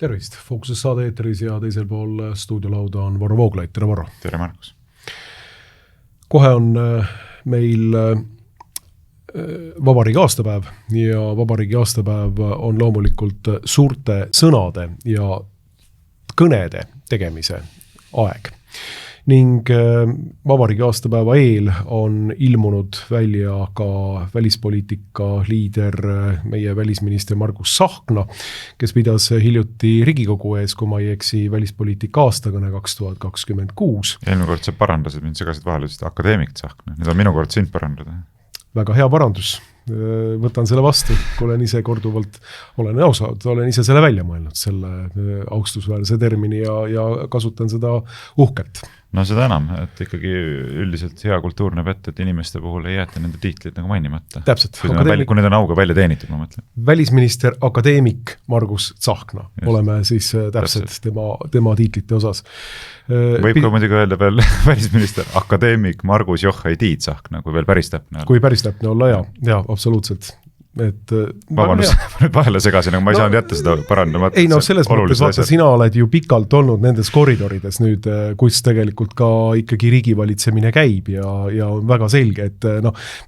Tervist, Fookuses saade eetris ja teisel pool stuudiolauda on Varro Vooglaid. Tere, Varro! Tere, Markus! Kohe on meil vabariigi aastapäev ja vabariigi aastapäev on loomulikult suurte sõnade ja kõnede tegemise aeg. Ning vabariigi aastapäeva eel on ilmunud välja ka välispoliitika liider, meie välisminister Margus Tsahkna, kes pidas hiljuti Riigikogu ees, kui ma ei eksi, välispoliitika aastakõne 2026. Eelmine kord sa parandasid mind segasid vahele, sest akadeemik Tsahkna. Nüüd on minu kord sind parandada. Väga hea parandus. Võtan selle vastu, kui olen ise korduvalt, olen ise selle välja mõelnud, selle austusväärse termini ja kasutan seda uhkelt. No seda enam, et ikkagi üldiselt hea kultuur näeb ette, et inimeste puhul ei jäeta nende tiitlid nagu mainimata. Täpselt. Kui need on auga välja teenitud, ma mõtlen. Välisminister akadeemik Margus Tsahkna. Just. Oleme siis täpselt tema tiitlite osas. Võib ka muidugi öelda veel välisminister akadeemik Margus Johhaidi Tsahkna, kui veel päris täpne olla. Kui päris täpne olla, ja absoluutselt. Vabandust, nüüd vahele segasin, aga ma ei saanud jätta seda parandamata. Ei selles mõttes, vaata, sina oled ju pikalt olnud nendes koridorides nüüd, kus tegelikult ka ikkagi riigivalitsemine käib ja on väga selge, et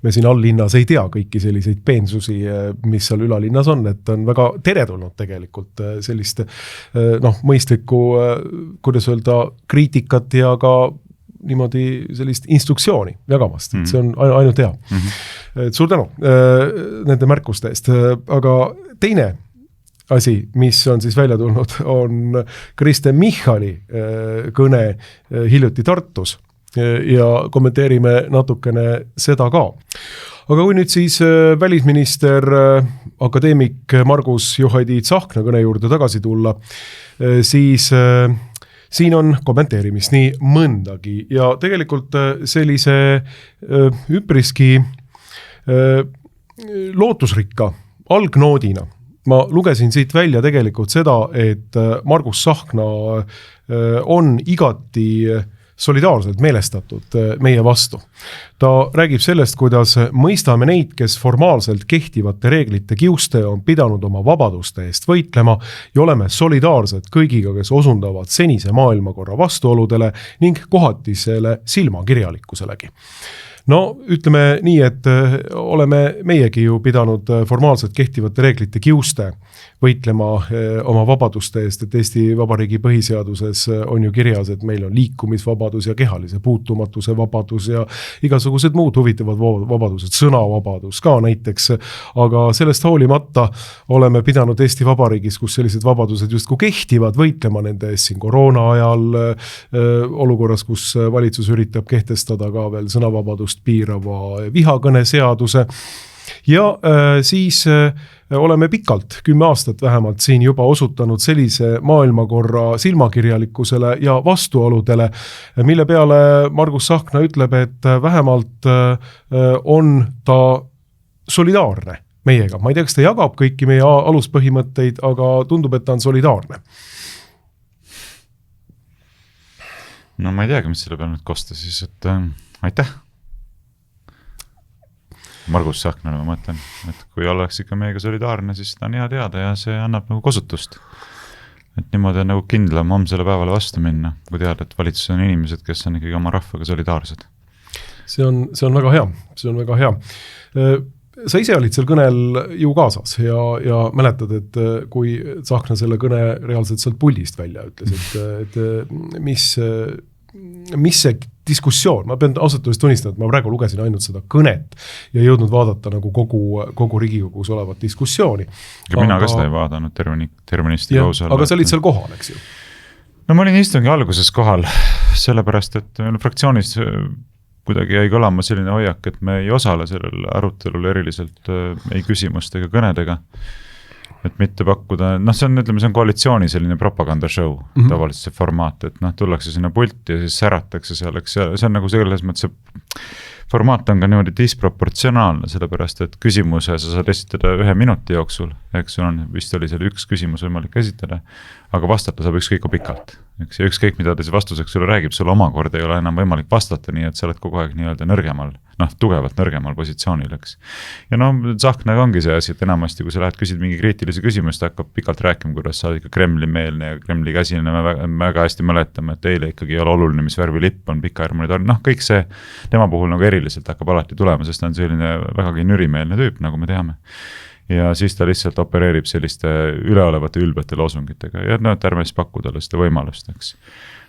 me siin alllinnas ei tea kõiki selliseid peensusi, mis seal ülalinnas on, et on väga teretulnud tegelikult sellist mõistlikku, kuidas öelda, kriitikat ja ka niimoodi sellist instruktsiooni jagamast, et see on ainult hea. Suur tänu nende märkuste eest, aga teine asi, mis on siis välja tulnud, on Kristen Michali kõne hiljuti Tartus ja kommenteerime natukene seda ka. Aga kui nüüd siis välisminister akadeemik Margus Johhaidi Tsahkna kõne juurde tagasi tulla, siis siin on kommenteerimist nii mõndagi ja tegelikult sellise üpriski lootusrikka algnoodina. Ma lugesin siit välja tegelikult seda, et Margus Tsahkna on igati solidaarselt meelestatud meie vastu. Ta räägib sellest, kuidas mõistame neid, kes formaalselt kehtivate reeglite kiuste on pidanud oma vabaduste eest võitlema ja oleme solidaarsed kõigiga, kes osundavad senise maailmakorra vastuoludele ning kohatisele silmakirjalikkuselegi. No ütleme nii, et oleme meiegi ju pidanud formaalselt kehtivate reeglite kiuste võitlema oma vabaduste eest, et Eesti Vabariigi põhiseaduses on ju kirjas, et meil on liikumisvabadus ja kehalise puutumatuse vabadus ja igasugused muud huvitavad vabadused, sõnavabadus ka näiteks, aga sellest hoolimata oleme pidanud Eesti Vabariigis, kus sellised vabadused justkui kehtivad, võitlema nende eest siin koroona ajal, olukorras, kus valitsus üritab kehtestada ka veel sõnavabadust piirava vihakõne seaduse ja siis oleme pikalt, 10 aastat vähemalt siin juba osutanud sellise maailmakorra silmakirjalikkusele ja vastuoludele, mille peale Margus Tsahkna ütleb, et vähemalt on ta solidaarne meiega. Ma ei tea, kas ta jagab kõiki meie aluspõhimõtteid, aga tundub, et ta on solidaarne. No ma ei teagi, mis selle peale nüüd kosta siis, et aitäh. Margus Tsahkna, ma mõtlen, et kui oleks ikka meiega solidaarne, siis seda on hea teada ja see annab nagu kosutust. Et niimoodi on nagu kindlam homsele päevale vastu minna, kui teada, et valitsus on inimesed, kes on ikkagi oma rahvaga solidaarsed. See on väga hea, see on väga hea. Sa ise olid seal kõnel ju kaasas ja mäletad, et kui Tsahkna selle kõne reaalselt sealt puldist välja ütles, et mis see diskussioon, ma pean ausalt tunnistada, et ma praegu lugesin ainult seda kõnet ja jõudnud vaadata nagu kogu Riigikogus olevat diskussiooni. Ja mina ka seda ei vaadanud terministi kausal. Aga sa olid seal kohal, eks ju? No ma olin istungi alguses kohal, sellepärast, et fraktsioonis kuidagi jäi kõlama selline hoiak, et me ei osale sellel arutelul eriliselt ei küsimust ega kõnedega. Et mitte pakkuda, see on koalitsiooni selline propagandashow, tavaliselt see formaat, et tullakse sinna pulti ja siis säratakse seal, eks see on nagu selles mõttes, see formaat on ka niimoodi disproportsionaalne, sellepärast, et küsimuse sa saad esitada 1 minuti jooksul eks sul on, vist oli seal üks küsimus võimalik esitada, aga vastata saab ükskõik kui pikalt. Eks, ja ükskõik, mida ta siis vastuseks sulle räägib, sul omakorda ei ole enam võimalik vastata, nii et sa oled kogu aeg nii-öelda nõrgemal, tugevalt nõrgemal positsioonil, eks. Ja Tsahknaga ongi see asi, et enamasti, kui sa lähed küsid mingi kriitilise küsimust, ta hakkab pikalt rääkima, kuidas sa oled ikka Kremli-meelne ja Kremli käsiline, me väga hästi mäletame, et eile ikkagi ei ole oluline, mis värvi lipp on, pikaärmune torn, kõik see tema puhul nagu eriliselt hakkab alati tulema, sest ta on selline vägagi nürimeelne tüüp, nagu me teame. Ja siis ta lihtsalt opereerib selliste üleolevate ülbete loosungitega ja et ärme siis pakku talle seda võimalust, eks.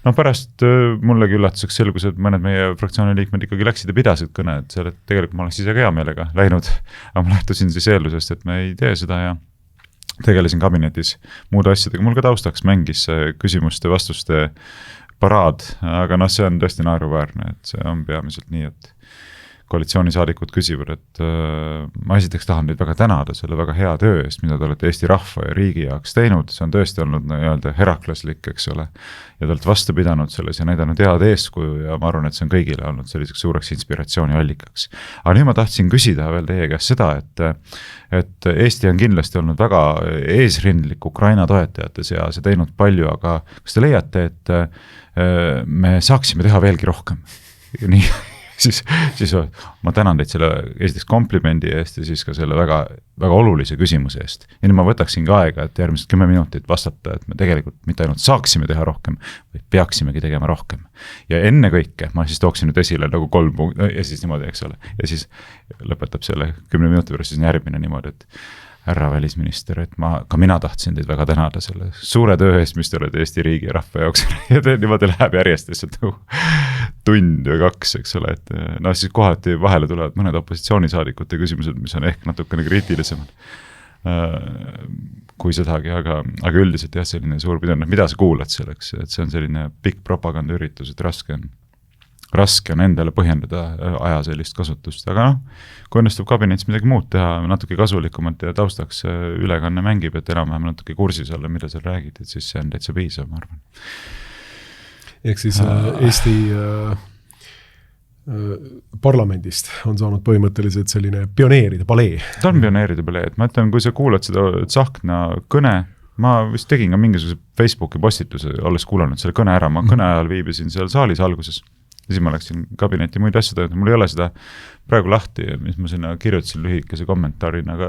Pärast mullegi üllatuseks selgus, et mõned meie fraktsiooni liikmed ikkagi läksid ja pidasid kõne, et seal, et tegelikult ma oleks ise ka hea meelega läinud, aga ma lähtusin siis eeldusest, et me ei tee seda ja tegelesin kabinetis muude asjadega. Mul ka taustaks mängis küsimuste-vastuste paraad, aga see on tõesti naeruväärne, et see on peamiselt nii, et koalitsioonisaadikud küsivad, et ma esiteks tahan teid väga tänada selle väga hea töö eest, mida te olete Eesti rahva ja riigi jaoks teinud, see on tõesti olnud nii-öelda heraklaslik, eks ole, ja te olete vastu pidanud selles ja näidanud head eeskuju ja ma arvan, et see on kõigile olnud selliseks suureks inspiratsiooni allikaks. Aga nüüd ma tahtsin küsida veel teie käest seda, et Eesti on kindlasti olnud väga eesrindlik Ukraina toetajate seas ja teinud palju, aga kas te leiate, et me saaksime teha veelgi rohkem? Nii siis ma tänan teid selle esiteks komplimendi eest ja siis ka selle väga, väga olulise küsimuse eest. Ja nüüd ma võtaksingi aega, et järgmised 10 minutit vastata, et me tegelikult mitte ainult saaksime teha rohkem, vaid peaksimegi tegema rohkem. Ja enne kõike ma siis tooksin nüüd esile nagu 3 punkti ja siis niimoodi, eks ole. Ja siis lõpetab selle 10 minuti pärast siis järgmine niimoodi, et härra välisminister, et ka mina tahtsin teid väga tänada selle suure töö eest, mis te olete Eesti riigi ja rahva jaoks ja niimoodi läheb järjest lihtsalt nagu tund või 2, eks ole, et siis kohati vahele tulevad mõned opositsioonisaadikute küsimused, mis on ehk natukene kriitilisemad kui sedagi, aga üldiselt jah, selline suur pidanud, mida sa kuulad selleks, et see on selline pikk propagandaüritus, et raske on endale põhjendada aja sellist kasutust, aga kui õnnestub kabinetis midagi muud teha, natuke kasulikumalt ja taustaks ülekanne mängib, et enam-vähem natuke kursis olla, mida seal räägid, et siis see on täitsa piisav, ma arvan. Ehk siis Eesti parlamendist on saanud põhimõtteliselt selline pioneeride palee. Ta on pioneeride palee, et ma ütlen, kui sa kuulad seda Tsahkna kõne, ma vist tegin ka mingisuguse Facebooki postituse, olles kuulanud selle kõne ära, ma kõne ajal viibisin seal saalis alguses. Ja siis ma läksin kabineti muid asju tööd, mul ei ole seda praegu lahti, mis ma sinna kirjutasin lühikese kommentaarina, aga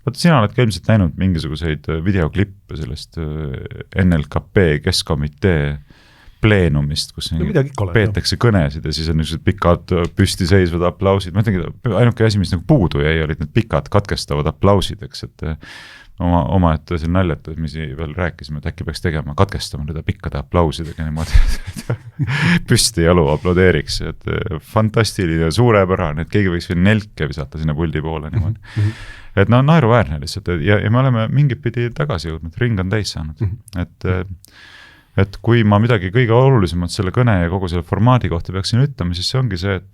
vaata, sina oled ka ilmselt näinud mingisuguseid videoklippe sellest NLKP Keskkomitee pleenumist, kus peetakse kõnesid ja siis on niisugused pikad püstiseisvad aplausid. Ma ütlengi, ainuke asi, mis nagu puudu jäi, olid need pikad katkestavad aplausid, eks, et oma et see naljata, mis veel rääkisime, et äkki peaks tegema, katkestama teda pikkade aplausidega niimoodi, püsti jalu aplodeeriks, et fantastiline ja suurepärane, et keegi võiks veel nelke visata sinna puldi poole niimoodi. Et naeruväärne lihtsalt ja me oleme mingit pidi tagasi jõudnud, ring on täis saanud, et kui ma midagi kõige olulisemat selle kõne ja kogu selle formaadi kohta peaksin ütlema, siis see ongi see, et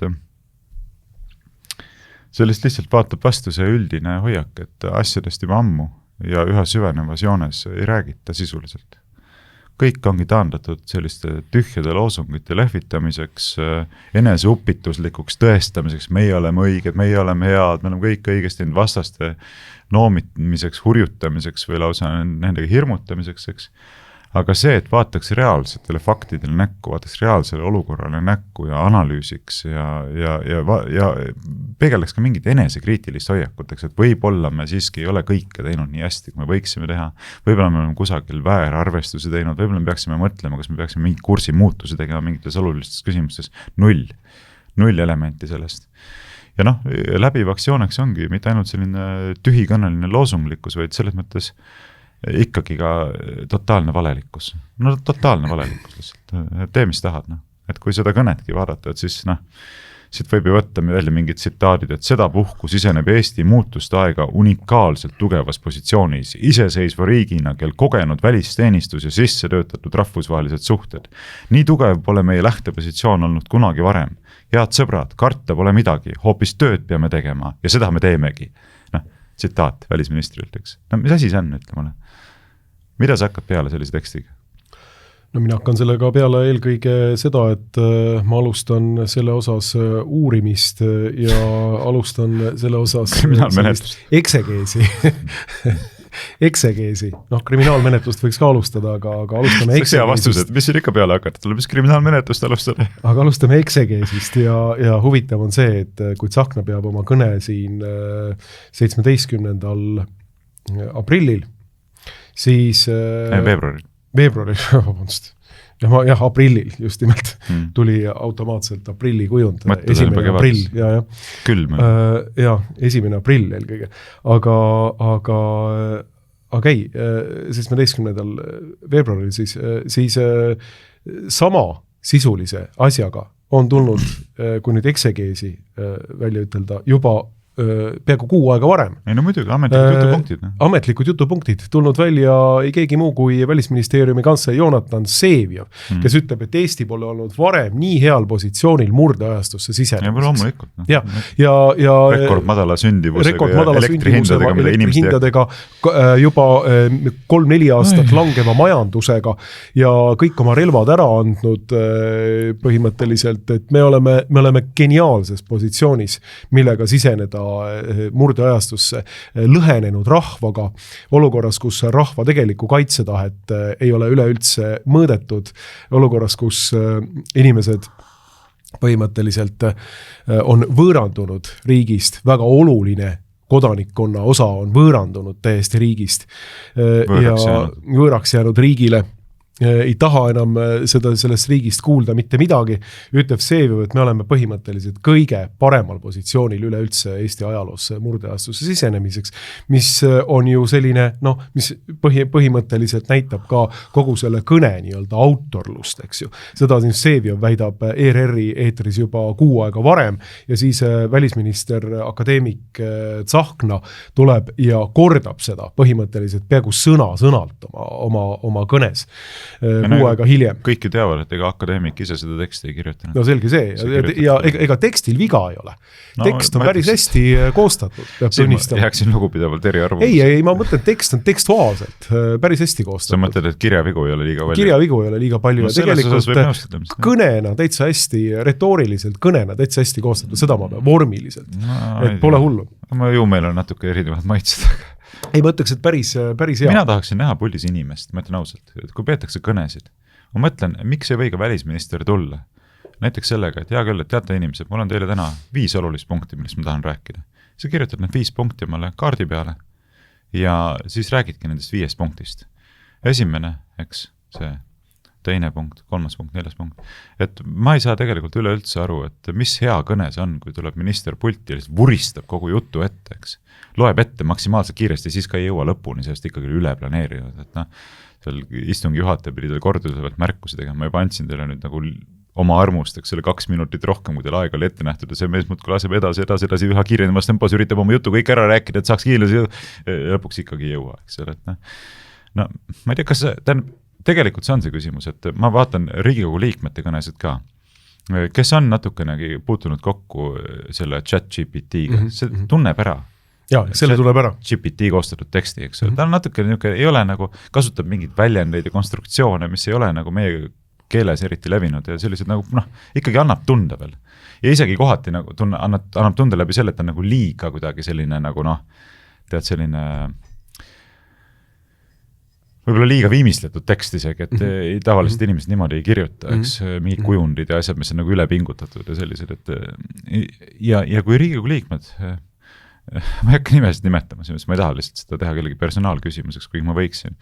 sellest lihtsalt vaatab vastu see üldine hoiak, et asjadest juba ammu ja üha süvenevas joones ei räägita sisuliselt. Kõik ongi taandatud selliste tühjade loosungite lehvitamiseks, eneseuppituslikuks tõestamiseks, meie oleme õiged, meie oleme head, me oleme kõik õigesti vastaste noomitmiseks, hurjutamiseks või lausa nendega hirmutamiseks, eks. Aga see, et vaataks reaalsetele faktidele näkku, vaataks reaalsele olukorrale näkku ja analüüsiks ja peegeldaks ka mingit enesekriitilist hoiakuteks, et võib-olla me siiski ei ole kõike teinud nii hästi, kui me võiksime teha. Võib-olla me oleme kusagil väärarvestusi teinud, võib-olla me peaksime mõtlema, kas me peaksime mingi kursi muutusi tegema mingites olulistes küsimustes. Null elementi sellest. Ja läbivaks jooneks ongi mitte ainult selline tühikõneline loosunglikkus, vaid selles mõttes ikkagi ka totaalne valelikkus. Totaalne valelikkus lihtsalt. Tee, mis tahad. Et kui seda kõnetki vaadata, et siis siit võib ju võtta välja mingid tsitaadid, et seda puhku siseneb Eesti muutuste aega unikaalselt tugevas positsioonis, iseseisva riigina, kel kogenud välisteenistus ja sisse töötatud rahvusvahelised suhted. Nii tugev pole meie lähtepositsioon olnud kunagi varem. Head sõbrad, karta pole midagi, hoopis tööd peame tegema ja seda me teemegi. Tsitaat välisministrilt, eks. Mis asi see on, ütle mulle? Mida sa hakkad peale sellise tekstiga? Mina hakkan sellega peale eelkõige seda, et ma alustan selle osas uurimist ja alustan selle osas eksegeesi. eksegeesi, kriminaalmenetlust võiks ka alustada, aga alustame eksegeesist. See hea vastus, et mis siin ikka peale hakata, tuleb mis kriminaalmenetlust alustada. Aga alustame eksegeesist ja huvitav on see, et kui Tsahkna peab oma kõne siin 17. aprillil, siis veebruaril, vabandust. Jah, aprillil just nimelt tuli automaatselt aprilli kujund. 1. aprill, Külm. 1. aprill eelkõige. Aga 17. veebruaril siis sama sisulise asjaga on tulnud, kui nüüd eksegeesi välja ütelda, juba peaaegu kuu aega varem. Ei no muidugi, ametlikud jutupunktid. Ametlikud jutupunktid tulnud välja ei keegi muu kui Välisministeeriumi kantsler Jonatan Vseviov, kes ütleb, et Eesti pole olnud varem nii heal positsioonil murdeajastusse sisenemiseks. Ja rekordmadala sündivusega ja elektrihindadega juba 3-4 aastat langeva majandusega ja kõik oma relvad ära andnud põhimõtteliselt, et me oleme geniaalses positsioonis, millega siseneda murdeajastusse lõhenenud rahvaga, olukorras, kus rahva tegelikku kaitsetahet ei ole üleüldse mõõdetud, olukorras, kus inimesed põhimõtteliselt on võõrandunud riigist, väga oluline kodanikkonna osa on võõrandunud täiesti riigist võõraks jäänud riigile. Ei taha enam sellest riigist kuulda mitte midagi, ütleb Vseviov, et me oleme põhimõtteliselt kõige paremal positsioonil üleüldse Eesti ajaloos murdeajastusse sisenemiseks, mis on ju selline, mis põhimõtteliselt näitab ka kogu selle kõne nii-öelda autorlust, eks ju. Seda siin Vseviov väidab ERR-i eetris juba kuu aega varem ja siis välisminister akadeemik Tsahkna tuleb ja kordab seda põhimõtteliselt peaaegu sõna-sõnalt oma kõnes. Kuu aega hiljem. Kõik ju teavad, et ega akadeemik ise seda teksti ei kirjutanud. No selge see. Ja ega tekstil viga ei ole. Tekst on päris hästi koostatud. Jääksin lugupidavalt eriarvamus. Ei, ma mõtlen, et tekst on tekstuaalselt päris hästi koostatud. Sa mõtled, et kirjavigu ei ole liiga palju? Kirjavigu ei ole liiga palju. Ja tegelikult kõnena täitsa hästi, retooriliselt kõnena täitsa hästi koostatud. Seda ma pean vormiliselt. Et pole hullu. Ju meil on natuke erinevad maitsed. Ei, ma ütleks, et päris hea. Mina tahaksin näha puldis inimest, ma ütlen ausalt, et kui peetakse kõnesid, ma mõtlen, miks ei või ka välisminister tulla? Näiteks sellega, et hea küll, et teate inimesed, mul on teile täna 5 olulist punkti, millest ma tahan rääkida. Sa kirjutad need 5 punkti omale kaardi peale ja siis räägidki nendest 5 punktist. Esimene, eks, see teine punkt, 3. punkt, 4. punkt. Et ma ei saa tegelikult üleüldse aru, et mis hea kõne see on, kui tuleb minister pulti ja vuristab kogu jutu ette, eks. Loeb ette maksimaalselt kiiresti, siis ka ei jõua lõpuni, sellest ikkagi üle planeerinud. Et seal istungi juhataja pidi teile kordusevalt märkusi tegema, ma juba andsin teile nüüd nagu oma armust, eks selle 2 minutit rohkem, kui teil aega oli ette nähtud ja see mees muudkui laseb edasi üha kiirenemas tempos, üritab oma jutu kõik ära rääkida, et saaks kiiresti lõpuks ikkagi jõua, eks ole. No, ma ei tea, kas tegelikult see on see küsimus, et ma vaatan Riigikogu liikmete kõnesid ka, kes on natukenegi puutunud kokku selle ChatGPT-ga, see tunneb ära. Ja, selle tuleb ära. GPT koostatud teksti, eks. Ta on natuke niisugune, ei ole nagu, kasutab mingeid väljendeid ja konstruktsioone, mis ei ole nagu meie keeles eriti levinud ja sellised nagu, ikkagi annab tunda veel. Ja isegi kohati nagu annab tunda läbi selle, et on nagu liiga kuidagi selline nagu tead selline võib-olla liiga viimistletud tekst isegi, et tavaliselt inimesed niimoodi ei kirjuta, eks, mingid kujundid ja asjad, mis on nagu üle pingutatud ja sellised, et ja kui Riigikogu liikmed, ma ei hakka nimesid nimetama, sest ma ei taha lihtsalt seda teha kellegi personaalküsimuseks, kui ma võiksin,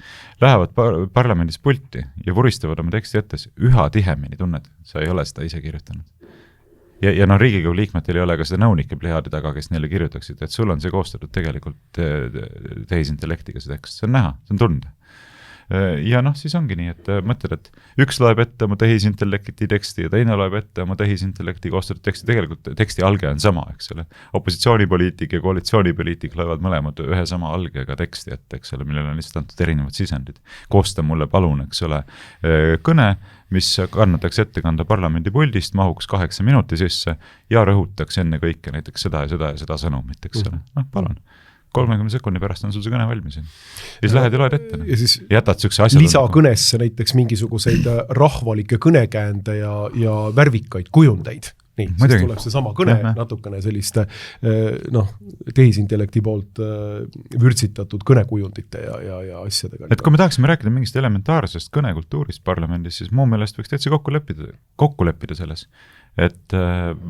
lähevad parlamendis pulti ja vuristavad oma teksti ettes üha tihemini tunned, sa ei ole seda ise kirjutanud. Ja Riigikogu liikmetel ei ole ka seda nõunike plejaadi taga, kes neile kirjutaksid, et sul on see koostatud tegelikult tehisintellektiga see tekst, see on näha, see on tunda. Ja siis ongi nii, et mõtled, et üks loeb ette oma tehisintellekti teksti ja teine loeb ette oma tehisintellekti koostatud teksti, tegelikult teksti alge on sama, eks ole. Opositsioonipoliitik ja koalitsioonipoliitik loevad mõlemad ühe sama algega teksti ette, eks ole, millel on lihtsalt antud erinevad sisendid. Koosta mulle palun, eks ole, kõne, mis kannatakse ettekanda parlamendi puldist, mahuks 8 minuti sisse ja rõhutaks enne kõike näiteks seda ja seda sõnumit, eks ole. Palun. 30 sekundi pärast on sul see kõne valmis. Ja siis lähed ja loed ette. Ja siis jätad sükse asjad. Lisakõnesse näiteks mingisuguseid rahvalikke kõnekäände ja värvikaid kujundeid. nii, siis tuleb see sama kõne natukene selliste tehisintellekti poolt vürtsitatud kõnekujundite ja asjadega. Et kui me tahaksime rääkida mingist elementaarsest kõnekultuurist parlamendis, siis muu meelest võiks täitsa kokku leppida selles, et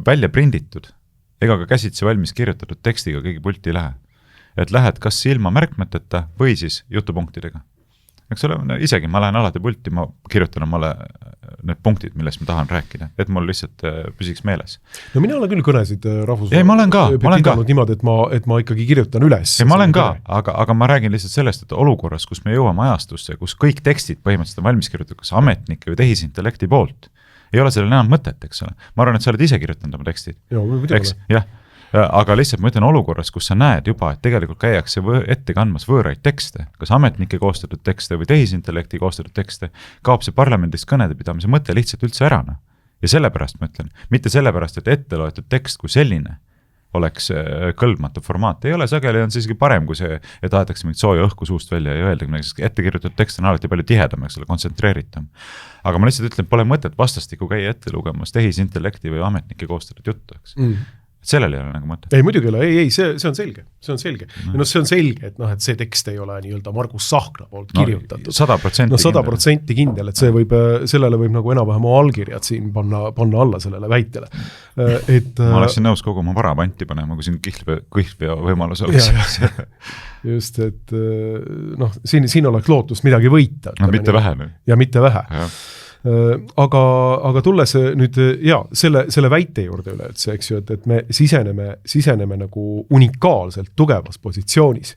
välja prinditud ega ka käsitsi valmis kirjutatud tekstiga keegi pulti ei lähe. Et lähed kas ilma märkmeteta või siis jutupunktidega. Eks ole, isegi ma lähen alati pulti, ma kirjutan omale need punktid, millest ma tahan rääkida, et mul lihtsalt püsiks meeles. No mina olen küll kõnesid ma olen ka. Niimoodi, et ma ikkagi kirjutan üles. Ma olen ka, aga ma räägin lihtsalt sellest, et olukorras, kus me jõuame ajastusse, kus kõik tekstid põhimõtteliselt on valmis kirjutatud, kas ametnike või tehisintellekti poolt, ei ole sellel enam mõtet, eks ole. Ma arvan, et sa oled ise kirjutanud oma tekstid. Jah. Aga lihtsalt ma ütlen olukorras, kus sa näed juba, et tegelikult käiakse ette kandmas võõraid tekste, kas ametnike koostatud tekste või tehisintellekti koostatud tekste, kaob see parlamendis kõnede pidamise mõte lihtsalt üldse ära. Ja sellepärast ma ütlen, mitte sellepärast, et ette loetud tekst kui selline oleks kõlbmatu formaat. Ei ole, sageli on siiski parem, kui see, et aetakse mingit sooja õhku suust välja ja öelda, et ettekirjutatud tekst on alati palju tihedam, eks ole, kontsentreeritum. Aga ma lihtsalt ütlen, pole mõtet vastastikku käia ette lugemas tehisintellekti või ametnike koostatud juttu, eks. Sellel ei ole nagu mõte. Ei, muidugi ei ole, see on selge. See on selge. Ja see on selge, et see tekst ei ole nii-öelda Margus Sahkna poolt kirjutatud. 100% kindel, et sellele võib nagu enam-vähem allkirjad siin panna alla sellele väitele. Ma oleksin nõus kogu oma vara panti panema, kui siin kihlveo võimalus oleks. Just, et siin oleks lootust midagi võita. Mitte vähe. Ja mitte vähe. Aga tulles nüüd selle väite juurde üle üldse, eks ju, et me siseneme nagu unikaalselt tugevas positsioonis.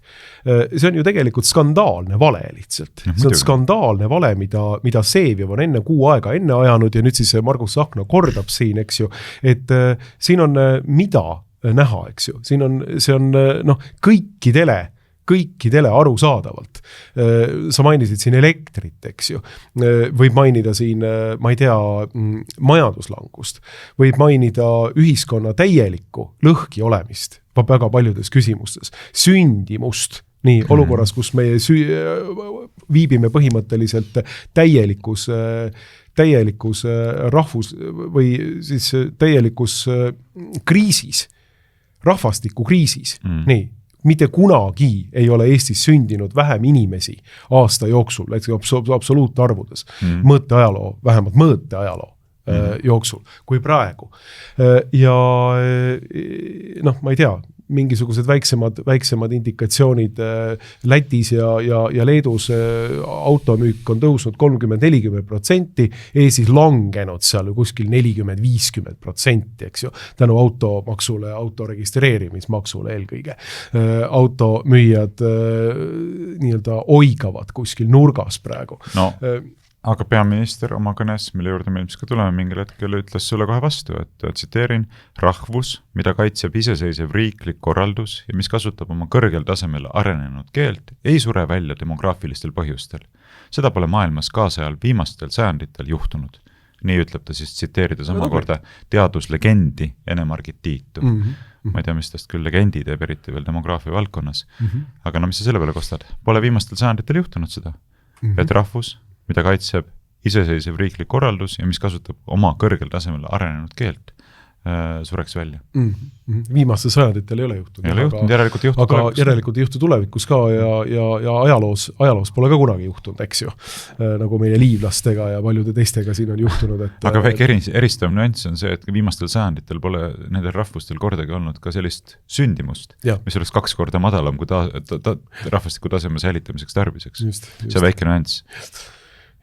See on ju tegelikult skandaalne vale lihtsalt. See on skandaalne vale, mida Seeviv on enne kuu aega enne ajanud ja nüüd siis Margus Sahkna kordab siin, eks ju, et siin on mida näha, eks ju. See on kõikidele arusaadavalt. Sa mainisid siin elektrit, eks ju. Võib mainida siin, ma ei tea, majanduslangust. Võib mainida ühiskonna täielikku lõhki olemist väga paljudes küsimustes. Sündimust, nii olukorras, kus meie viibime põhimõtteliselt täielikus rahvus või siis täielikus kriisis, rahvastikukriisis, nii. Mitte kunagi ei ole Eestis sündinud vähem inimesi aasta jooksul, absoluutarvudes, vähemalt mõõteajaloo jooksul, kui praegu. Ja ma ei tea, mingisugused väiksemad indikatsioonid Lätis ja Leedus automüük on tõusnud 30-40%, Eestis langenud seal kuskil 40-50%, eks ju, tänu automaksule, autoregistreerimismaksule eelkõige. Automüüjad nii-öelda oigavad kuskil nurgas praegu. No. Aga peaminister oma kõnes, mille juurde me ilmselt ka tuleme mingil hetkel, ütles sulle kohe vastu, et tsiteerin, rahvus, mida kaitseb iseseisev riiklik korraldus ja mis kasutab oma kõrgel tasemel arenenud keelt, ei sure välja demograafilistel põhjustel. Seda pole maailmas kaasajal viimastel sajanditel juhtunud. Nii ütleb ta siis tsiteerides omakorda teaduslegendi Ene-Margit Tiitu. Ma ei tea, mis tast küll legendi teeb eriti veel demograafia valdkonnas. Aga mis sa selle peale kostad? Pole viimastel sajanditel juhtunud seda, et rahvus, mida kaitseb iseseisev riiklik korraldus ja mis kasutab oma kõrgel tasemel arenenud keelt, sureks välja. Viimastel sajanditel ei ole juhtunud. Ei ole juhtunud, järelikult ei juhtu tulevikus ka ja ajaloos pole ka kunagi juhtunud, eks ju. Nagu meie liivlastega ja paljude teistega siin on juhtunud. Aga väike eristav nüanss on see, et viimastel sajanditel pole nendel rahvustel kordagi olnud ka sellist sündimust, mis oleks 2 korda madalam kui rahvastiku taseme säilitamiseks tarbiseks. See väike nüanss.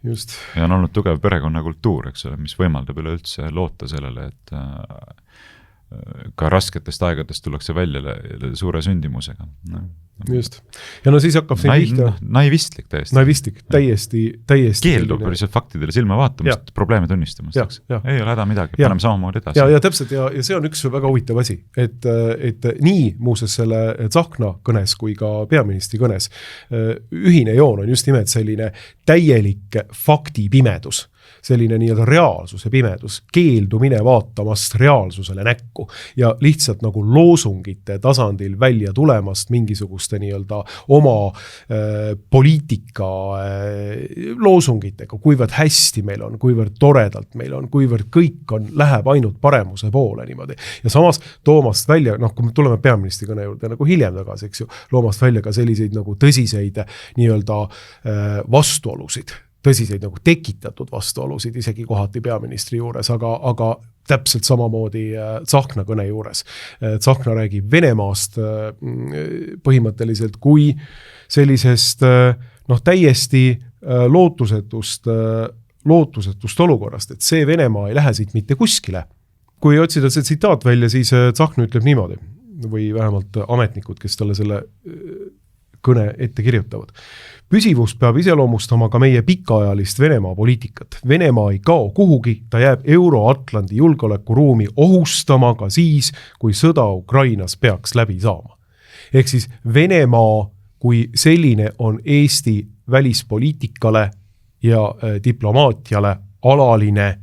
Just. Ja on olnud tugev perekonnakultuur, eks ole, mis võimaldab üleüldse loota sellele, et ka rasketest aegadest tullakse välja suure sündimusega. Just. Ja siis hakkab siin pihta. Naivistlik täiesti. Naivistlik, täiesti. Keeldub lihtsalt faktidele silma vaatamast, probleeme tunnistamast. Ei ole häda midagi, paneme samamoodi edasi. Ja täpselt, ja see on üks väga huvitav asi, et nii muuses selle Tsahkna kõnes kui ka peaministri kõnes ühine joon on just nimelt selline täielik faktipimedus. selline nii-öelda reaalsuse pimedus, keeldumine vaatamast reaalsusele näkku ja lihtsalt nagu loosungite tasandil välja tulemast mingisuguste nii-öelda oma poliitika loosungitega, kuivõrd hästi meil on, kuivõrd toredalt meil on, kuivõrd kõik läheb ainult paremuse poole niimoodi. Ja samas toomast välja, kui me tuleme peaministri kõne juurde nagu hiljem tagasi, eks ju, loomast välja ka selliseid nagu tõsiseid nii-öelda vastuolusid, tõsiseid nagu tekitatud vastuolusid isegi kohati peaministri juures, aga täpselt samamoodi Tsahkna kõne juures. Tsahkna räägib Venemaast põhimõtteliselt kui sellisest täiesti lootusetust olukorrast, et see Venemaa ei lähe siit mitte kuskile. Kui otsida see tsitaat välja, siis Tsahkna ütleb niimoodi, või vähemalt ametnikud, kes talle selle kõne ette kirjutavad. Püsivus peab iseloomustama ka meie pikaajalist Venemaa poliitikat. Venemaa ei kao kuhugi, ta jääb Euro-Atlandi julgeolekuruumi ohustama ka siis, kui sõda Ukrainas peaks läbi saama. Ehk siis Venemaa kui selline on Eesti välispoliitikale ja diplomaatiale alaline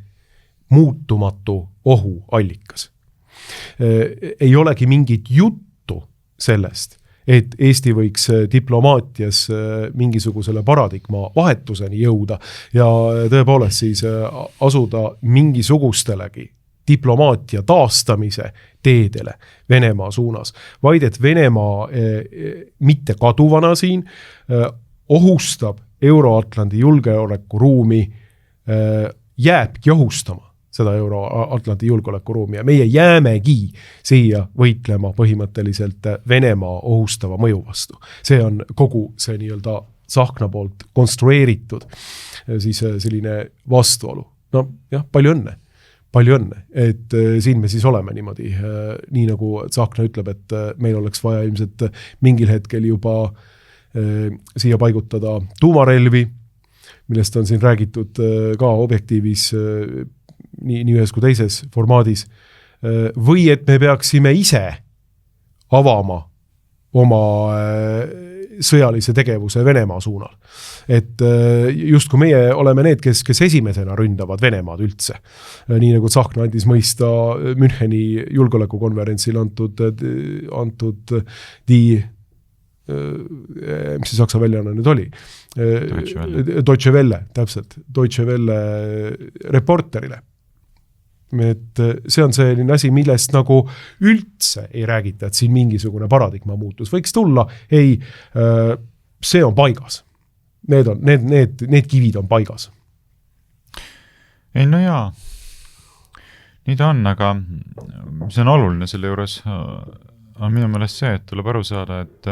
muutumatu ohuallikas. Ei olegi mingit juttu sellest, et Eesti võiks diplomaatias mingisugusele paradigma vahetuseni jõuda ja tõepoolest siis asuda mingisugustelegi diplomaatia taastamise teedele Venemaa suunas, vaid et Venemaa mitte kaduvana siin ohustab Euro-Atlandi julgeolekuruumi, jääbki ohustama seda Euro-Atlandi julgeolekuruumi ja meie jäämegi siia võitlema põhimõtteliselt Venemaa ohustava mõju vastu. See on kogu see nii-öelda Tsahkna poolt konstrueeritud siis selline vastuolu. No jah, palju õnne, et siin me siis oleme niimoodi, nii nagu Tsahkna ütleb, et meil oleks vaja ilmselt mingil hetkel juba siia paigutada tuumarelvi, millest on siin räägitud ka objektiivis nii ühes kui teises formaadis, või et me peaksime ise avama oma sõjalise tegevuse Venemaa suunal. Et just kui meie oleme need, kes esimesena ründavad Venemaad üldse. Nii nagu Tsahkna andis mõista Müncheni julgeolekukonverentsil antud mis see saksa väljaanne nüüd oli? Deutsche Welle, täpselt. Deutsche Welle reporterile. Et see on selline asi, millest nagu üldse ei räägita, et siin mingisugune paradigma muutus võiks tulla. Ei, see on paigas. Need kivid on paigas. Ei, no jaa. Nii ta on, aga see on oluline selle juures on minu meelest see, et tuleb aru saada, et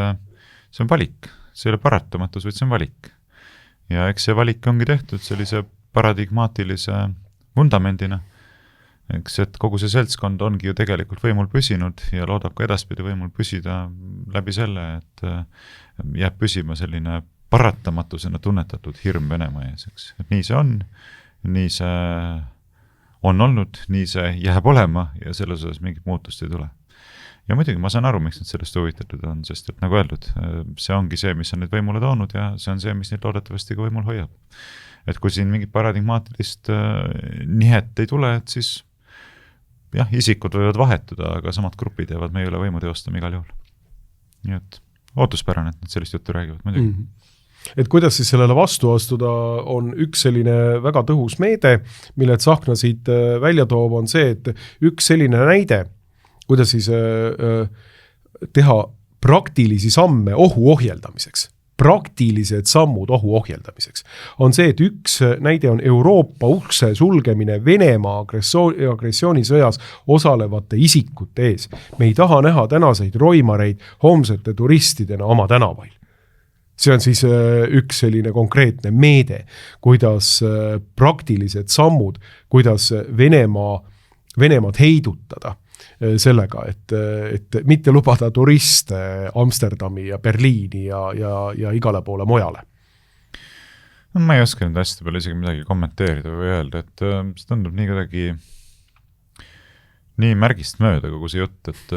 see on valik. See ei ole paratamatus, vaid see on valik. Ja eks see valik ongi tehtud sellise paradigmaatilise vundamendina. Eks, et kogu see seltskond ongi ju tegelikult võimul püsinud ja loodab ka edaspidi võimul püsida läbi selle, et jääb püsima selline paratamatusena tunnetatud hirm Venemaa ees. Eks. Et nii see on olnud, nii see jääb olema ja selles osas mingit muutust ei tule. Ja muidugi ma saan aru, miks nad sellest huvitatud on, sest et nagu öeldud, see ongi see, mis on nüüd võimule toonud ja see on see, mis neid loodetavasti ka võimul hoiab. Et kui siin mingit paradigmaatilist nihet ei tule, et siis jah, isikud võivad vahetuda, aga samad grupid jäävad meie üle võimu teostama igal juhul. Nii et ootuspärane, et nad sellist juttu räägivad muidugi. Et kuidas siis sellele vastu astuda on üks selline väga tõhus meede, mille Tsahkna siit välja toob, on see, et üks selline näide, kuidas siis teha praktilisi samme ohu ohjeldamiseks. Praktilised sammud ohu ohjeldamiseks on see, et üks näide on Euroopa ukse sulgemine Venemaa agressioonisõjas osalevate isikute ees. Me ei taha näha tänaseid roimareid homsete turistidena oma tänavail. See on siis üks selline konkreetne meede, kuidas praktilised sammud, kuidas Venemaad heidutada sellega, et mitte lubada turiste Amsterdami ja Berliini ja igale poole mojale. No, ma ei oska nüüd hästi palju isegi midagi kommenteerida või öelda, et see tundub nii kuidagi nii märgist mööda kogu see jutt, et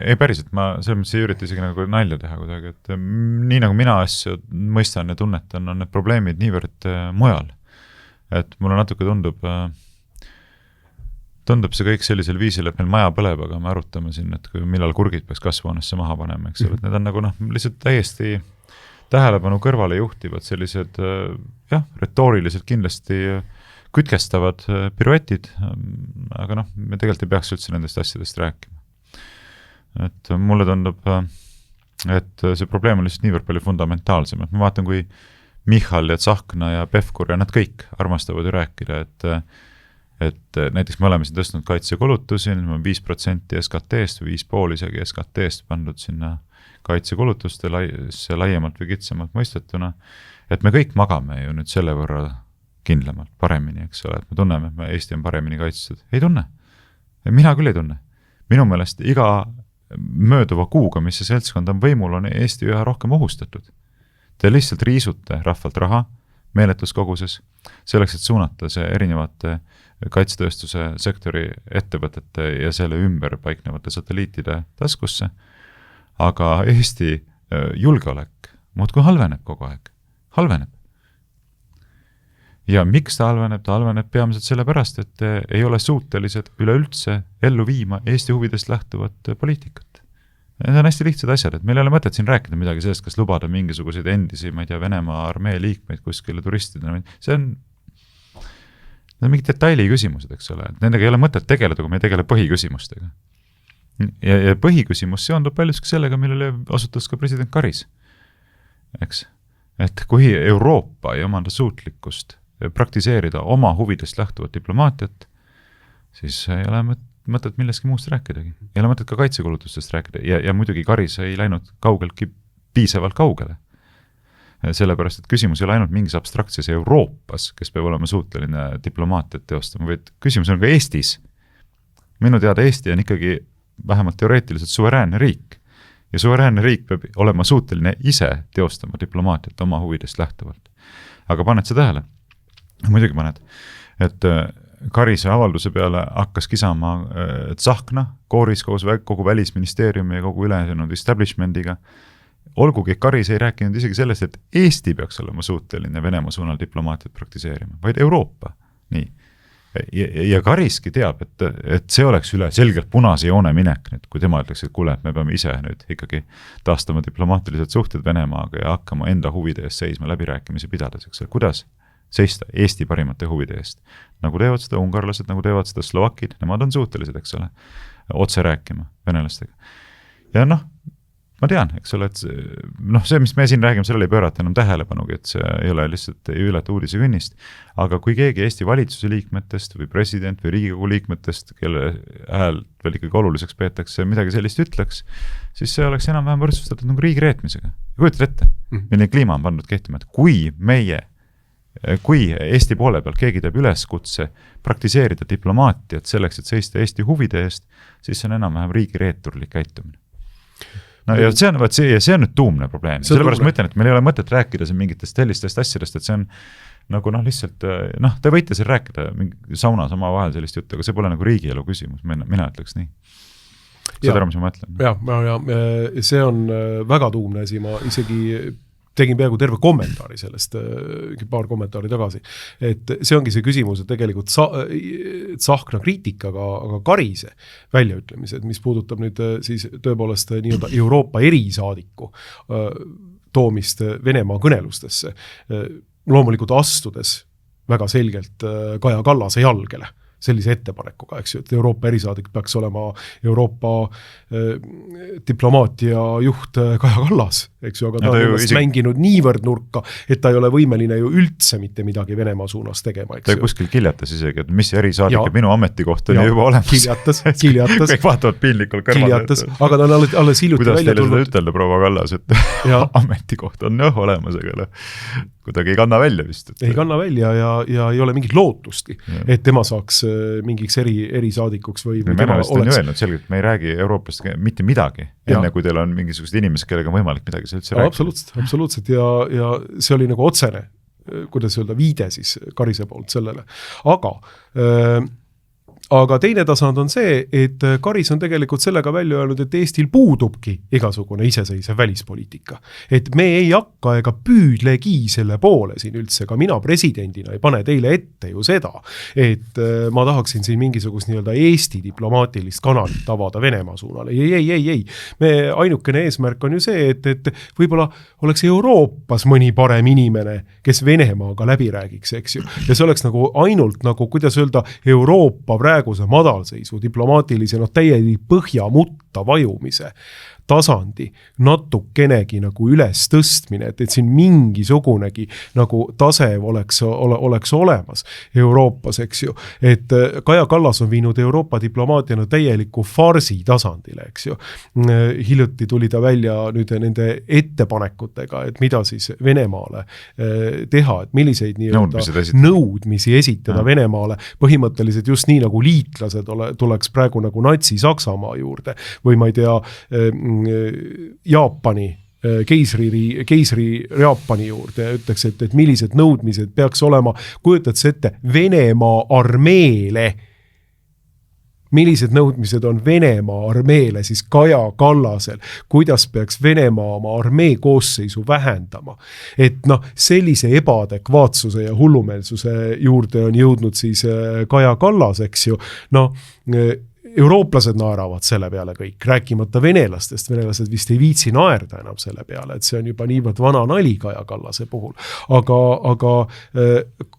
ei päriselt, ma selles mõttes ei ürita isegi nagu nalja teha kuidagi, et nii nagu mina asju mõistan ja tunnetan, on need probleemid niivõrd mujal. et mulle natuke tundub see kõik sellisel viisil, et meil maja põleb, aga me arutame siin, et millal kurgid peaks kasvuhoonesse maha panema, eks ole, et need on nagu lihtsalt täiesti tähelepanu kõrvale juhtivad sellised retooriliselt kindlasti kütkestavad piruetid, aga me tegelikult ei peaks üldse nendest asjadest rääkima. Et mulle tundub, et see probleem on lihtsalt niivõrd palju fundamentaalsem, et ma vaatan, kui Michal ja Tsahkna ja Pevkur ja nad kõik armastavad ju rääkida, et näiteks me oleme siin tõstnud kaitsekulutusi, 5% SKT-st või 5,5 isegi SKT-st pandud sinna kaitsekulutuste laiemalt või kitsamalt mõistetuna, et me kõik magame ju nüüd selle võrra kindlamalt, paremini, eks ole, et me tunneme, et Eesti on paremini kaitstud. Ei tunne. Mina küll ei tunne. Minu meelest iga mööduva kuuga, mis see seltskond on võimul, on Eesti üha rohkem ohustatud. Te lihtsalt riisute rahvalt raha meeletus koguses, selleks, et suunata see erinevate kaitsetööstuse sektori ettevõtete ja selle ümber paiknevate satelliitide taskusse, aga Eesti julgeolek muudkui halveneb kogu aeg. Halveneb. Ja miks ta halveneb? Ta halveneb peamiselt sellepärast, et ei ole suutelised üleüldse ellu viima Eesti huvidest lähtuvat poliitikat. Need on hästi lihtsad asjad, et meil ei ole mõtet siin rääkida midagi sellest, kas lubada mingisuguseid endisi, ma ei tea, Venemaa armee liikmeid kuskile turistidena. See on mingid detaili küsimused, eks ole. Nendega ei ole mõtet tegeleda, kui me ei tegele põhiküsimustega. Ja põhiküsimus seondub paljuski sellega, millele osutus ka president Karis. Eks? Et kui Euroopa ei omanda suutlikkust praktiseerida oma huvidest lähtuvat diplomaatiat, siis ei ole mõtet millestki muust rääkidagi. Ei ole mõtet ka kaitsekulutustest rääkida ja muidugi Karis ei läinud kaugeltki piisavalt kaugele. Sellepärast, et küsimus ei ole ainult mingis abstraktses Euroopas, kes peab olema suuteline diplomaatiat teostama, vaid küsimus on ka Eestis. Minu teada Eesti on ikkagi vähemalt teoreetiliselt suveräänne riik ja suveräänne riik peab olema suuteline ise teostama diplomaatiat oma huvidest lähtuvalt. Aga paned see tähele? Muidugi paned, et Karise avalduse peale hakkas kisama Tsahkna kooris kogu välisministeeriumi ja kogu ülejäänud establishmendiga. Olgugi Karis ei rääkinud isegi sellest, et Eesti peaks olema suuteline Venemaa suunal diplomaatiat praktiseerima, vaid Euroopa. Nii. Ja Kariski teab, et see oleks üle selgelt punase joone minek, nüüd, kui tema ütleks, et kuule, et me peame ise nüüd ikkagi taastama diplomaatilised suhted Venemaaga ja hakkama enda huvide eest seisma läbirääkimisi pidades. Kuidas seista Eesti parimate huvide eest? Nagu teevad seda ungarlased, nagu teevad seda slovakid, nemad on suutelised, eks ole, otse rääkima venelastega. Ja ma tean, eks ole, et see, mis me siin räägime, sellele ei pöörata enam tähelepanugi, et see ei ole lihtsalt ei ületa uudise künnist, aga kui keegi Eesti valitsuse liikmetest või president või Riigikogu liikmetest, kelle hääl veel ikkagi oluliseks peetakse, midagi sellist ütleks, siis see oleks enam-vähem võrdsustatud nagu riigi reetmisega. Kujutad ette, milline kliima on pandud kehtima, et kui Eesti poole peal keegi teeb üleskutse praktiseerida diplomaatiat selleks, et seista Eesti huvide eest, siis see on enam-vähem riigi reeturlik käitumine. Ja see on nüüd tuumne probleem. Sellepärast ma ütlen, et meil ei ole mõtet rääkida siin mingitest sellistest asjadest, et see on nagu lihtsalt, te võite siin rääkida mingi saunas oma vahel sellist juttu, aga see pole nagu riigielu küsimus, mina ütleks nii. Seda ära, mis ma mõtlen. Ja see on väga tuumne asi, ma isegi tegin peaaegu terve kommentaari sellest, paar kommentaari tagasi. Et see ongi see küsimus, et tegelikult Tsahkna kriitikaga, aga Karise väljaütlemised, mis puudutab nüüd siis tõepoolest nii-öelda Euroopa erisaadiku toomist Venemaa kõnelustesse, loomulikult astudes väga selgelt Kaja Kallase jalgele sellise ettepanekuga, eks ju, et Euroopa erisaadik peaks olema Euroopa diplomaatia juht Kaja Kallas, eks ju, aga ta on mänginud niivõrd nurka, et ta ei ole võimeline ju üldse mitte midagi Venemaa suunas tegema, eks ju. Ta kuskil kiljatas isegi, et mis erisaadik ja minu ametikoht on juba olemas. Kiljatas. Kõik vaatavad piinlikul kõrval. Aga ta on alles hiljuti kuidas välja tulnud. Kuidas teile seda ütelda, proua Kallas, et ametikoht on olemas, aga kuidagi ei kanna välja vist. Ei kanna välja ja ei ole mingit lootustki, et tema saaks mingiks erisaadikuks või tema oleks. On ju öelnud selgelt, me ei räägi Euroopast mitte midagi, enne kui teil on mingisugused inimesed, kellega on võimalik midagi üldse rääkida. Absoluutselt ja see oli nagu otsene, kuidas öelda, viide siis Karise poolt sellele. Aga aga teine tasand on see, et Karis on tegelikult sellega välja öelnud, et Eestil puudubki igasugune iseseisev välispoliitika. Et me ei hakka ega püüdlegi selle poole siin üldse, ka mina presidendina ei pane teile ette ju seda, et ma tahaksin siin mingisugust nii-öelda Eesti diplomaatilist kanalit avada Venemaa suunal. Ei. Me ainukene eesmärk on ju see, et võib-olla oleks Euroopas mõni parem inimene, kes Venemaaga läbi räägiks, eks ju. Ja see oleks nagu ainult nagu, kuidas öelda, Euroopa praeguse madalseisu diplomaatilise täieli põhjamutta vajumise tasandi natukenegi nagu üles tõstmine, et siin mingisugunegi nagu tase oleks olemas Euroopas, eks ju. Et Kaja Kallas on viinud Euroopa diplomaatiana täieliku farsi tasandile, eks ju. Hiljuti tuli ta välja nüüd nende ettepanekutega, et mida siis Venemaale teha, et milliseid nõudmisi esitada Venemaale, põhimõtteliselt just nii nagu liitlased tuleks praegu nagu Natsi-Saksamaa juurde või ma ei tea, Jaapani, keisri Jaapani juurde ja ütleks, et millised nõudmised peaks olema, kujutad see ette, Venemaa armeele, millised nõudmised on Venemaa armeele siis Kaja Kallasel, kuidas peaks Venemaa oma armee koosseisu vähendama. Et sellise ebaadekvaatsuse ja hullumeelsuse juurde on jõudnud siis Kaja Kallas, eks ju, eurooplased naeravad selle peale kõik, rääkimata venelased vist ei viitsi naerda enam selle peale, et see on juba niivõrd vana nali Kaja Kallase puhul. Aga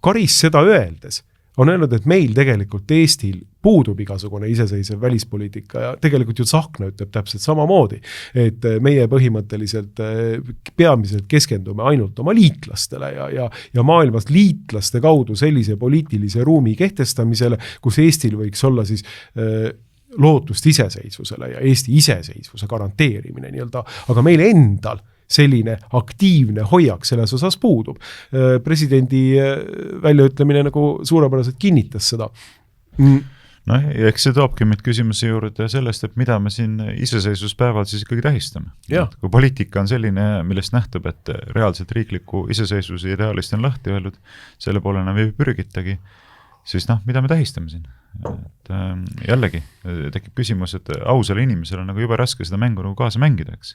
Karis seda öeldes on öelnud, et meil tegelikult Eestil puudub igasugune iseseisev välispoliitika ja tegelikult ju Tsahkna ütleb täpselt samamoodi, et meie põhimõtteliselt peamiselt keskendume ainult oma liitlastele ja maailmas liitlaste kaudu sellise poliitilise ruumi kehtestamisele, kus Eestil võiks olla siis lootust iseseisvusele ja Eesti iseseisvuse garanteerimine nii-öelda, aga meil endal selline aktiivne hoiak selles osas puudub. Presidendi väljaütlemine nagu suurepäraselt kinnitas seda. Eks see toobki meid küsimuse juurde sellest, et mida me siin iseseisvuspäeval siis ikkagi tähistame. Kui poliitika on selline, millest nähtub, et reaalselt riikliku iseseisvuse ideaalist on lahti öeldud, selle poole enam ei pürgitagi, siis mida me tähistame siin? Et jällegi tekib küsimus, et ausale inimesele on nagu jube raske seda mängu nagu kaasa mängida, eks.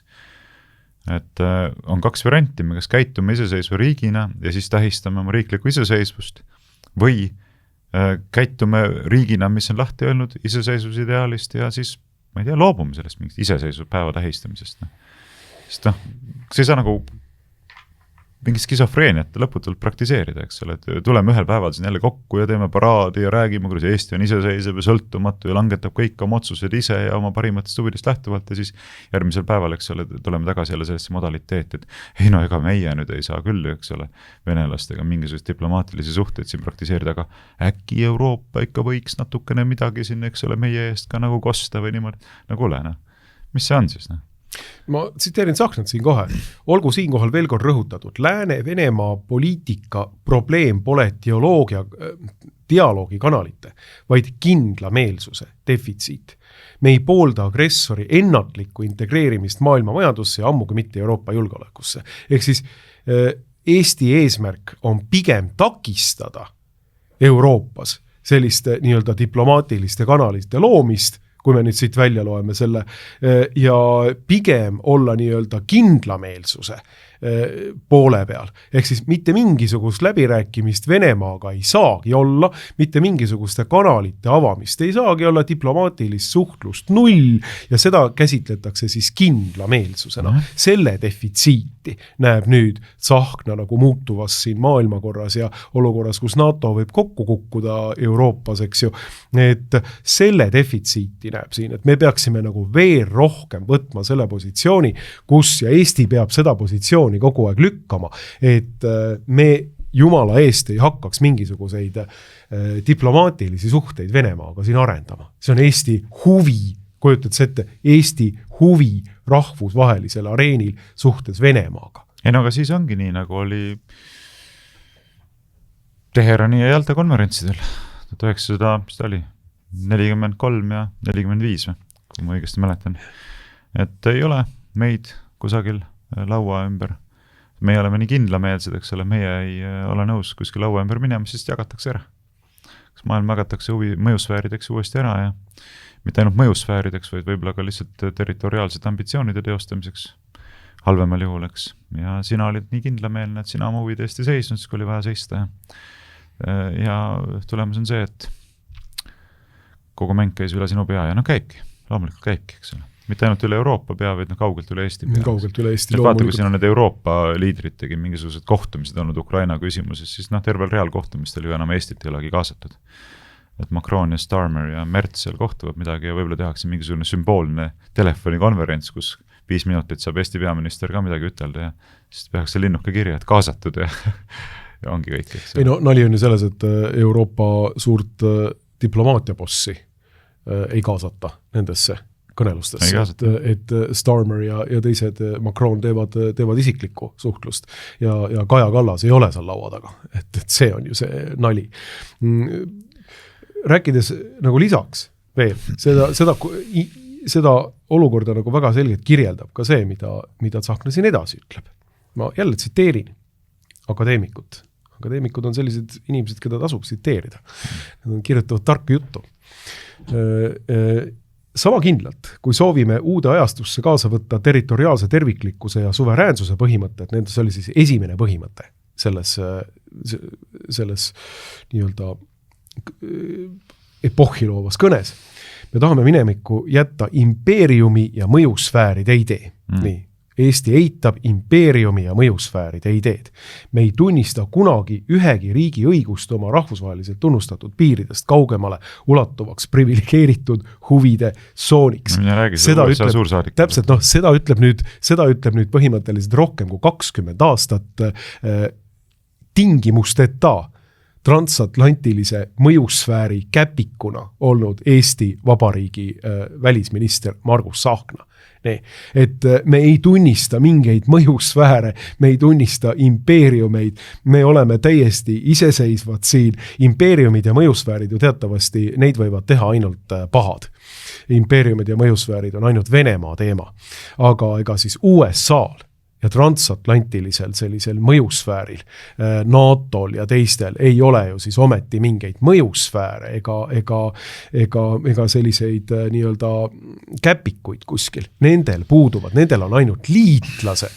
Et on kaks varianti, me kas käitume iseseisva riigina ja siis tähistame oma riiklikku iseseisvust või käitume riigina, mis on lahti öelnud iseseisvuse ideaalist ja siis, ma ei tea, loobume sellest mingist iseseisvuspäeva tähistamisest. Sest see ei saa nagu mingit skisofreeniat lõputult praktiseerida, eks ole, et tuleme ühel päeval siin jälle kokku ja teeme paraadi ja räägime, kuidas Eesti on iseseisev ja sõltumatu ja langetab kõik oma otsused ise ja oma parimatest huvidest lähtuvalt ja siis järgmisel päeval, eks ole, tuleme tagasi jälle sellesse modaliteeti, et ega meie nüüd ei saa küll, eks ole, venelastega mingisugust diplomaatilisi suhteid siin praktiseerida, aga äkki Euroopa ikka võiks natukene midagi siin, eks ole, meie eest ka nagu kosta või niimoodi, kuule, mis see on siis, Ma tsiteerin Tsahknat siin kohe. Olgu siinkohal veel kord rõhutatud, Lääne-Venemaa poliitika probleem pole dialoogi kanalite, vaid kindlameelsuse defitsiit. Me ei poolda agressori ennatlikku integreerimist maailma majandusse ja ammugi mitte Euroopa julgeolekusse. Ehk siis Eesti eesmärk on pigem takistada Euroopas selliste nii-öelda diplomaatiliste kanalite loomist, kui me nüüd siit välja loeme selle, ja pigem olla nii-öelda kindlameelsuse poole peal. Ehk siis mitte mingisugust läbirääkimist Venemaaga ei saagi olla, mitte mingisuguste kanalite avamist ei saagi olla, diplomaatilist suhtlust null ja seda käsitletakse siis kindlameelsusena. Selle defitsiiti näeb nüüd Tsahkna nagu muutuvas siin maailmakorras ja olukorras, kus NATO võib kokku kukkuda Euroopas, eks ju, et selle defitsiiti näeb siin, et me peaksime nagu veel rohkem võtma selle positsiooni, kus ja Eesti peab seda positsiooni kogu aeg lükkama, et me jumala eest ei hakkaks mingisuguseid diplomaatilisi suhteid Venemaaga siin arendama. See on Eesti huvi, kujutad ette, Eesti huvi rahvusvahelisel areenil suhtes Venemaaga. Aga siis ongi nii, nagu oli Teherani ja Jalta konverentsidel 1943 ja 45, kui ma õigesti mäletan. Et ei ole meid kusagil laua ümber. Meie oleme nii kindlameelsed, eks ole, meie ei ole nõus kuskil laua ümber minema, siis jagatakse ära. kas maailm jagatakse mõjusfäärideks uuesti ära ja mitte ainult mõjusfäärideks, vaid võib-olla ka lihtsalt territoriaalsete ambitsioonide teostamiseks halvemal juhul, eks. Ja sina olid nii kindlameelne, et sina oma huvide eest ei seisnud, siis kui oli vaja seista. Ja tulemus on see, et kogu mäng käis üle sinu pea ja käibki, loomulikult käibki, eks ole. Mitte ainult üle Euroopa pea, vaid kaugelt üle Eesti pea. Kaugelt üle Eesti loomulikult. Vaata, kui siin on need Euroopa liidrid tegi mingisugused kohtumised olnud Ukraina küsimuses, siis tervel real kohtumistel ju enam Eestit ei olegi kaasatud. Et Macron ja Starmer ja Merz seal kohtuvad midagi ja võib-olla tehakse mingisugune sümboolne telefonikonverents, kus 5 minutit saab Eesti peaminister ka midagi ütelda ja siis tehakse linnuke kirja, et kaasatud ja ongi kõik. Ei nali on ju selles, et Euroopa suurt diplomaatiabossi ei kaasata nendesse kõnelustesse, et Starmer ja teised Macron teevad isiklikku suhtlust ja Kaja Kallas ei ole seal laua taga, et see on ju see nali. Rääkides nagu lisaks veel, seda olukorda nagu väga selgelt kirjeldab ka see, mida Tsahkna siin edasi ütleb. Ma jälle tsiteerin akadeemikut. Akadeemikud on sellised inimesed, keda tasub tsiteerida. Nad kirjutavad tarka juttu. Sama kindlalt, kui soovime uude ajastusse kaasa võtta territoriaalse terviklikkuse ja suveräänsuse põhimõtte, et see oli siis esimene põhimõte selles nii-öelda epohhi loovas kõnes. Me tahame minemikku jätta impeeriumi ja mõjusfääride idee. Nii, Eesti eitab impeeriumi ja mõjusfääride ideed. Me ei tunnista kunagi ühegi riigi õigust oma rahvusvaheliselt tunnustatud piiridest kaugemale ulatuvaks privilegeeritud huvide sooniks. Seda ütleb nüüd põhimõtteliselt rohkem kui 20 aastat tingimusteta transatlantilise mõjusfääri käpikuna olnud Eesti Vabariigi välisminister Margus Tsahkna. Et me ei tunnista mingeid mõjusfääre, me ei tunnista impeeriumeid, me oleme täiesti iseseisvad siin. Impeeriumid ja mõjusfäärid ju teatavasti, neid võivad teha ainult pahad. Impeeriumid ja mõjusfäärid on ainult Venemaa teema. Aga ega siis USA'l ja transatlantilisel sellisel mõjusfääril, NATOl ja teistel ei ole ju siis ometi mingeid mõjusfääre ega selliseid nii-öelda käpikuid kuskil. Nendel puuduvad, nendel on ainult liitlased.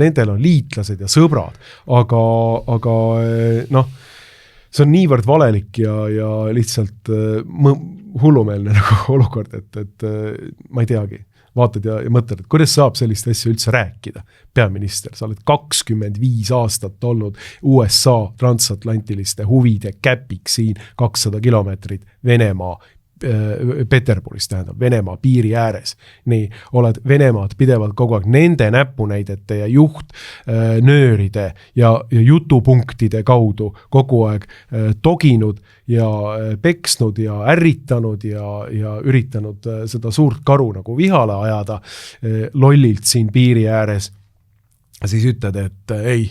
Nendel on liitlased ja sõbrad, aga see on niivõrd valelik ja lihtsalt hullumeelne nagu olukord, et ma ei teagi. Vaatad ja mõtled, et kuidas saab sellist asja üldse rääkida. Peaminister, sa oled 25 aastat olnud USA transatlantiliste huvide käpik siin 200 kilomeetrit Venemaa, Peterburis tähendab, Venemaa piiri ääres. Nii, oled Venemaad pidevalt kogu aeg nende näpunäidete ja juhtnööride ja jutupunktide kaudu kogu aeg toginud ja peksnud ja ärritanud ja üritanud seda suurt karu nagu vihale ajada lollilt siin piiri ääres. Siis ütled, et ei,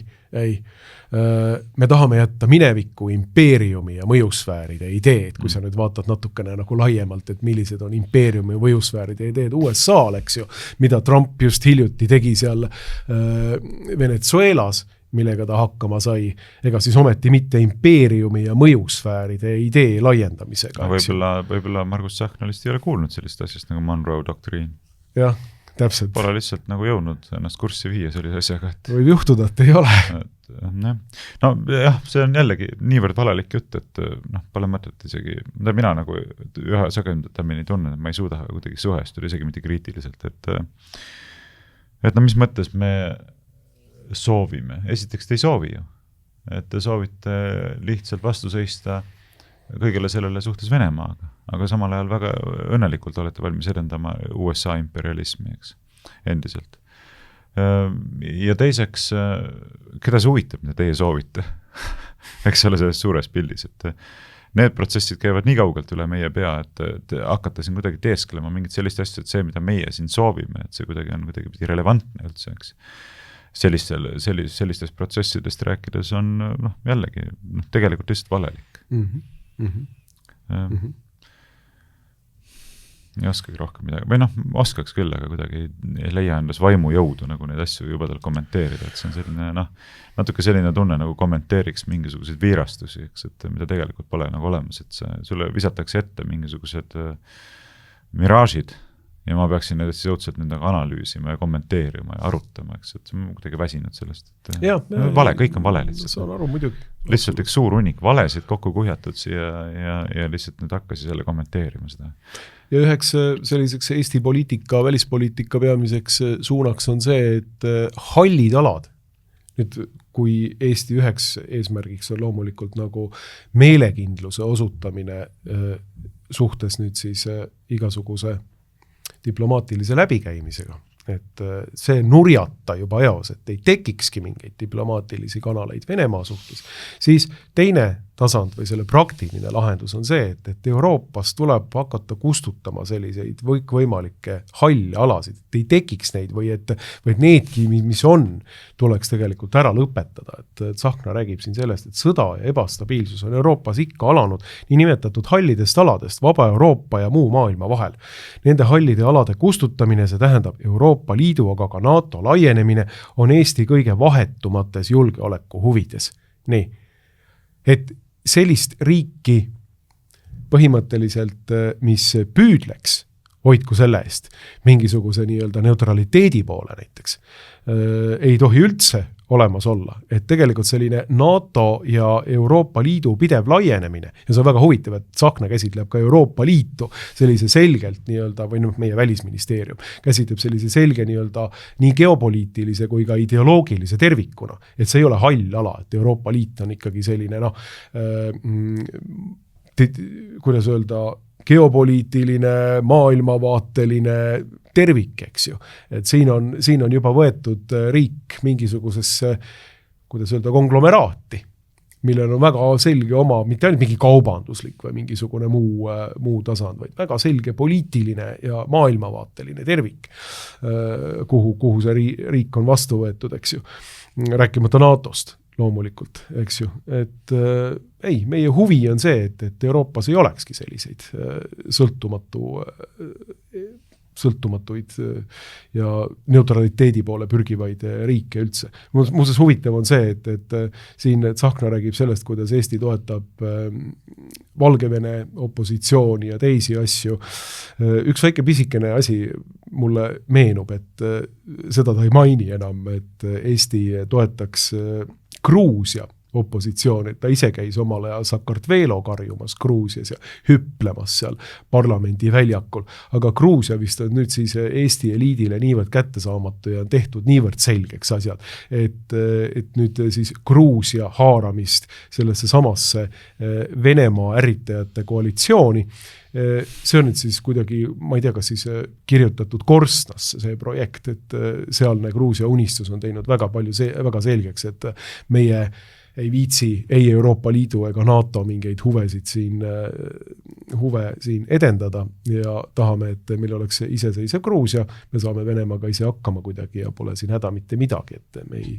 me tahame jätta minevikku impeeriumi ja mõjusfääride ideed, kui sa nüüd vaatad natukene nagu laiemalt, et millised on impeeriumi ja mõjusfääride ideed USA-l, eks ju, mida Trump just hiljuti tegi seal Venezuelas, millega ta hakkama sai, ega siis ometi mitte impeeriumi ja mõjusfääride idee laiendamisega. Võib-olla Margus Tsahkna lihtsalt ei ole kuulnud sellist asjast nagu Monroe doktriin. Jah, täpselt. Pole lihtsalt nagu jõudnud ennast kurssi viia sellise asjaga. Võib juhtuda, et ei ole. No jah, see on jällegi niivõrd valelik jutt, et pole mõtet isegi, mina nagu ühe sagedamini tunnen, et ma ei suuda kuidagi suhestuda isegi mitte kriitiliselt, et mis mõttes me soovime. Esiteks te ei soovi ju, et te soovite lihtsalt vastu seista kõigele sellele suhtes Venemaaga, aga samal ajal väga õnnelikult olete valmis edendama USA imperialismi, eks, endiselt. Ja teiseks, keda see huvitab, mida teie soovite, eks ole selles suures pildis, et need protsessid käivad nii kaugelt üle meie pea, et hakata siin kuidagi teesklema mingit sellist asja, et see, mida meie siin soovime, et see kuidagi on kuidagi relevantne üldse, eks. Sellistest protsessidest rääkides on jällegi tegelikult lihtsalt valelik. ei oskagi rohkem midagi, või noh, oskaks küll, aga kuidagi ei leia endas vaimujõudu nagu neid asju jubedalt kommenteerida, et see on selline natuke selline tunne nagu kommenteeriks mingisuguseid viirastusi, eks, et mida tegelikult pole nagu olemas, et sulle visatakse ette mingisugused miraažid ja ma peaksin need siis õudselt nüüd analüüsima ja kommenteerima ja arutama, eks, et ma kuidagi väsinud sellest, et vale, kõik on vale lihtsalt. Saan aru, muidugi. Lihtsalt üks suur hunnik valesid kokku kuhjatud siia ja lihtsalt nüüd hakkasid selle kommenteerima seda. Ja üheks selliseks Eesti poliitika, välispoliitika peamiseks suunaks on see, et hallid alad, nüüd kui Eesti üheks eesmärgiks on loomulikult nagu meelekindluse osutamine suhtes nüüd siis igasuguse diplomaatilise läbikäimisega, et see nurjata juba eos, et ei tekikski mingeid diplomaatilisi kanaleid Venemaa suhtes, siis teine tasand või selle praktiline lahendus on see, et Euroopas tuleb hakata kustutama selliseid võimalikke halli alasid, et ei tekiks neid või et needki, mis on, tuleks tegelikult ära lõpetada. Et Tsahkna räägib siin sellest, et sõda ja ebastabiilsus on Euroopas ikka alanud nii nimetatud hallidest aladest, vaba Euroopa ja muu maailma vahel. Nende hallide alade kustutamine, see tähendab Euroopa Liidu, aga ka NATO laienemine on Eesti kõige vahetumates julgeoleku huvides. Nii, et sellist riiki põhimõtteliselt, mis püüdleks, hoidku selle eest, mingisuguse nii-öelda neutraliteedi poole näiteks, ei tohi üldse olemas olla. Et tegelikult selline NATO ja Euroopa Liidu pidev laienemine, ja see on väga huvitav, et Tsahkna käsitleb ka Euroopa Liitu sellise selgelt nii-öelda, või meie välisministeerium käsitleb sellise selge nii-öelda nii geopoliitilise kui ka ideoloogilise tervikuna, et see ei ole hall ala, et Euroopa Liit on ikkagi selline kuidas öelda, geopoliitiline, maailmavaateline tervik, eks ju. Et siin on juba võetud riik mingisugusesse, kuidas öelda, konglomeraati, millel on väga selge oma, mitte ainult mingi kaubanduslik või mingisugune muu tasand, vaid väga selge poliitiline ja maailmavaateline tervik, kuhu see riik on vastu võetud, eks ju. Rääkimata NATOst loomulikult, eks ju. Et meie huvi on see, et Euroopas ei olekski selliseid sõltumatuid ja neutraliteedi poole pürgivaid riike üldse. Muuseas huvitav on see, et siin Tsahkna räägib sellest, kuidas Eesti toetab Valgevene opositsiooni ja teisi asju. Üks väike pisikene asi mulle meenub, et seda ta ei maini enam, et Eesti toetaks Gruusia opositsioon, et ta ise käis omal ajal Sakartvelo karjumas Gruusias ja hüplemas seal parlamendi väljakul. Aga Gruusia vist on nüüd siis Eesti eliidile niivõrd kättesaamatu ja on tehtud niivõrd selgeks asjad, et nüüd siis Gruusia haaramist sellesse samasse Venemaa ärritajate koalitsiooni, see on nüüd siis kuidagi, ma ei tea, kas siis kirjutatud korstnasse see projekt, et sealne Gruusia unistus on teinud väga selgeks, et meie ei viitsi ei Euroopa Liidu ega NATO mingeid huve siin edendada ja tahame, et meil oleks iseseisev Gruusia, me saame Venemaaga ise hakkama kuidagi ja pole siin häda mitte midagi, et me ei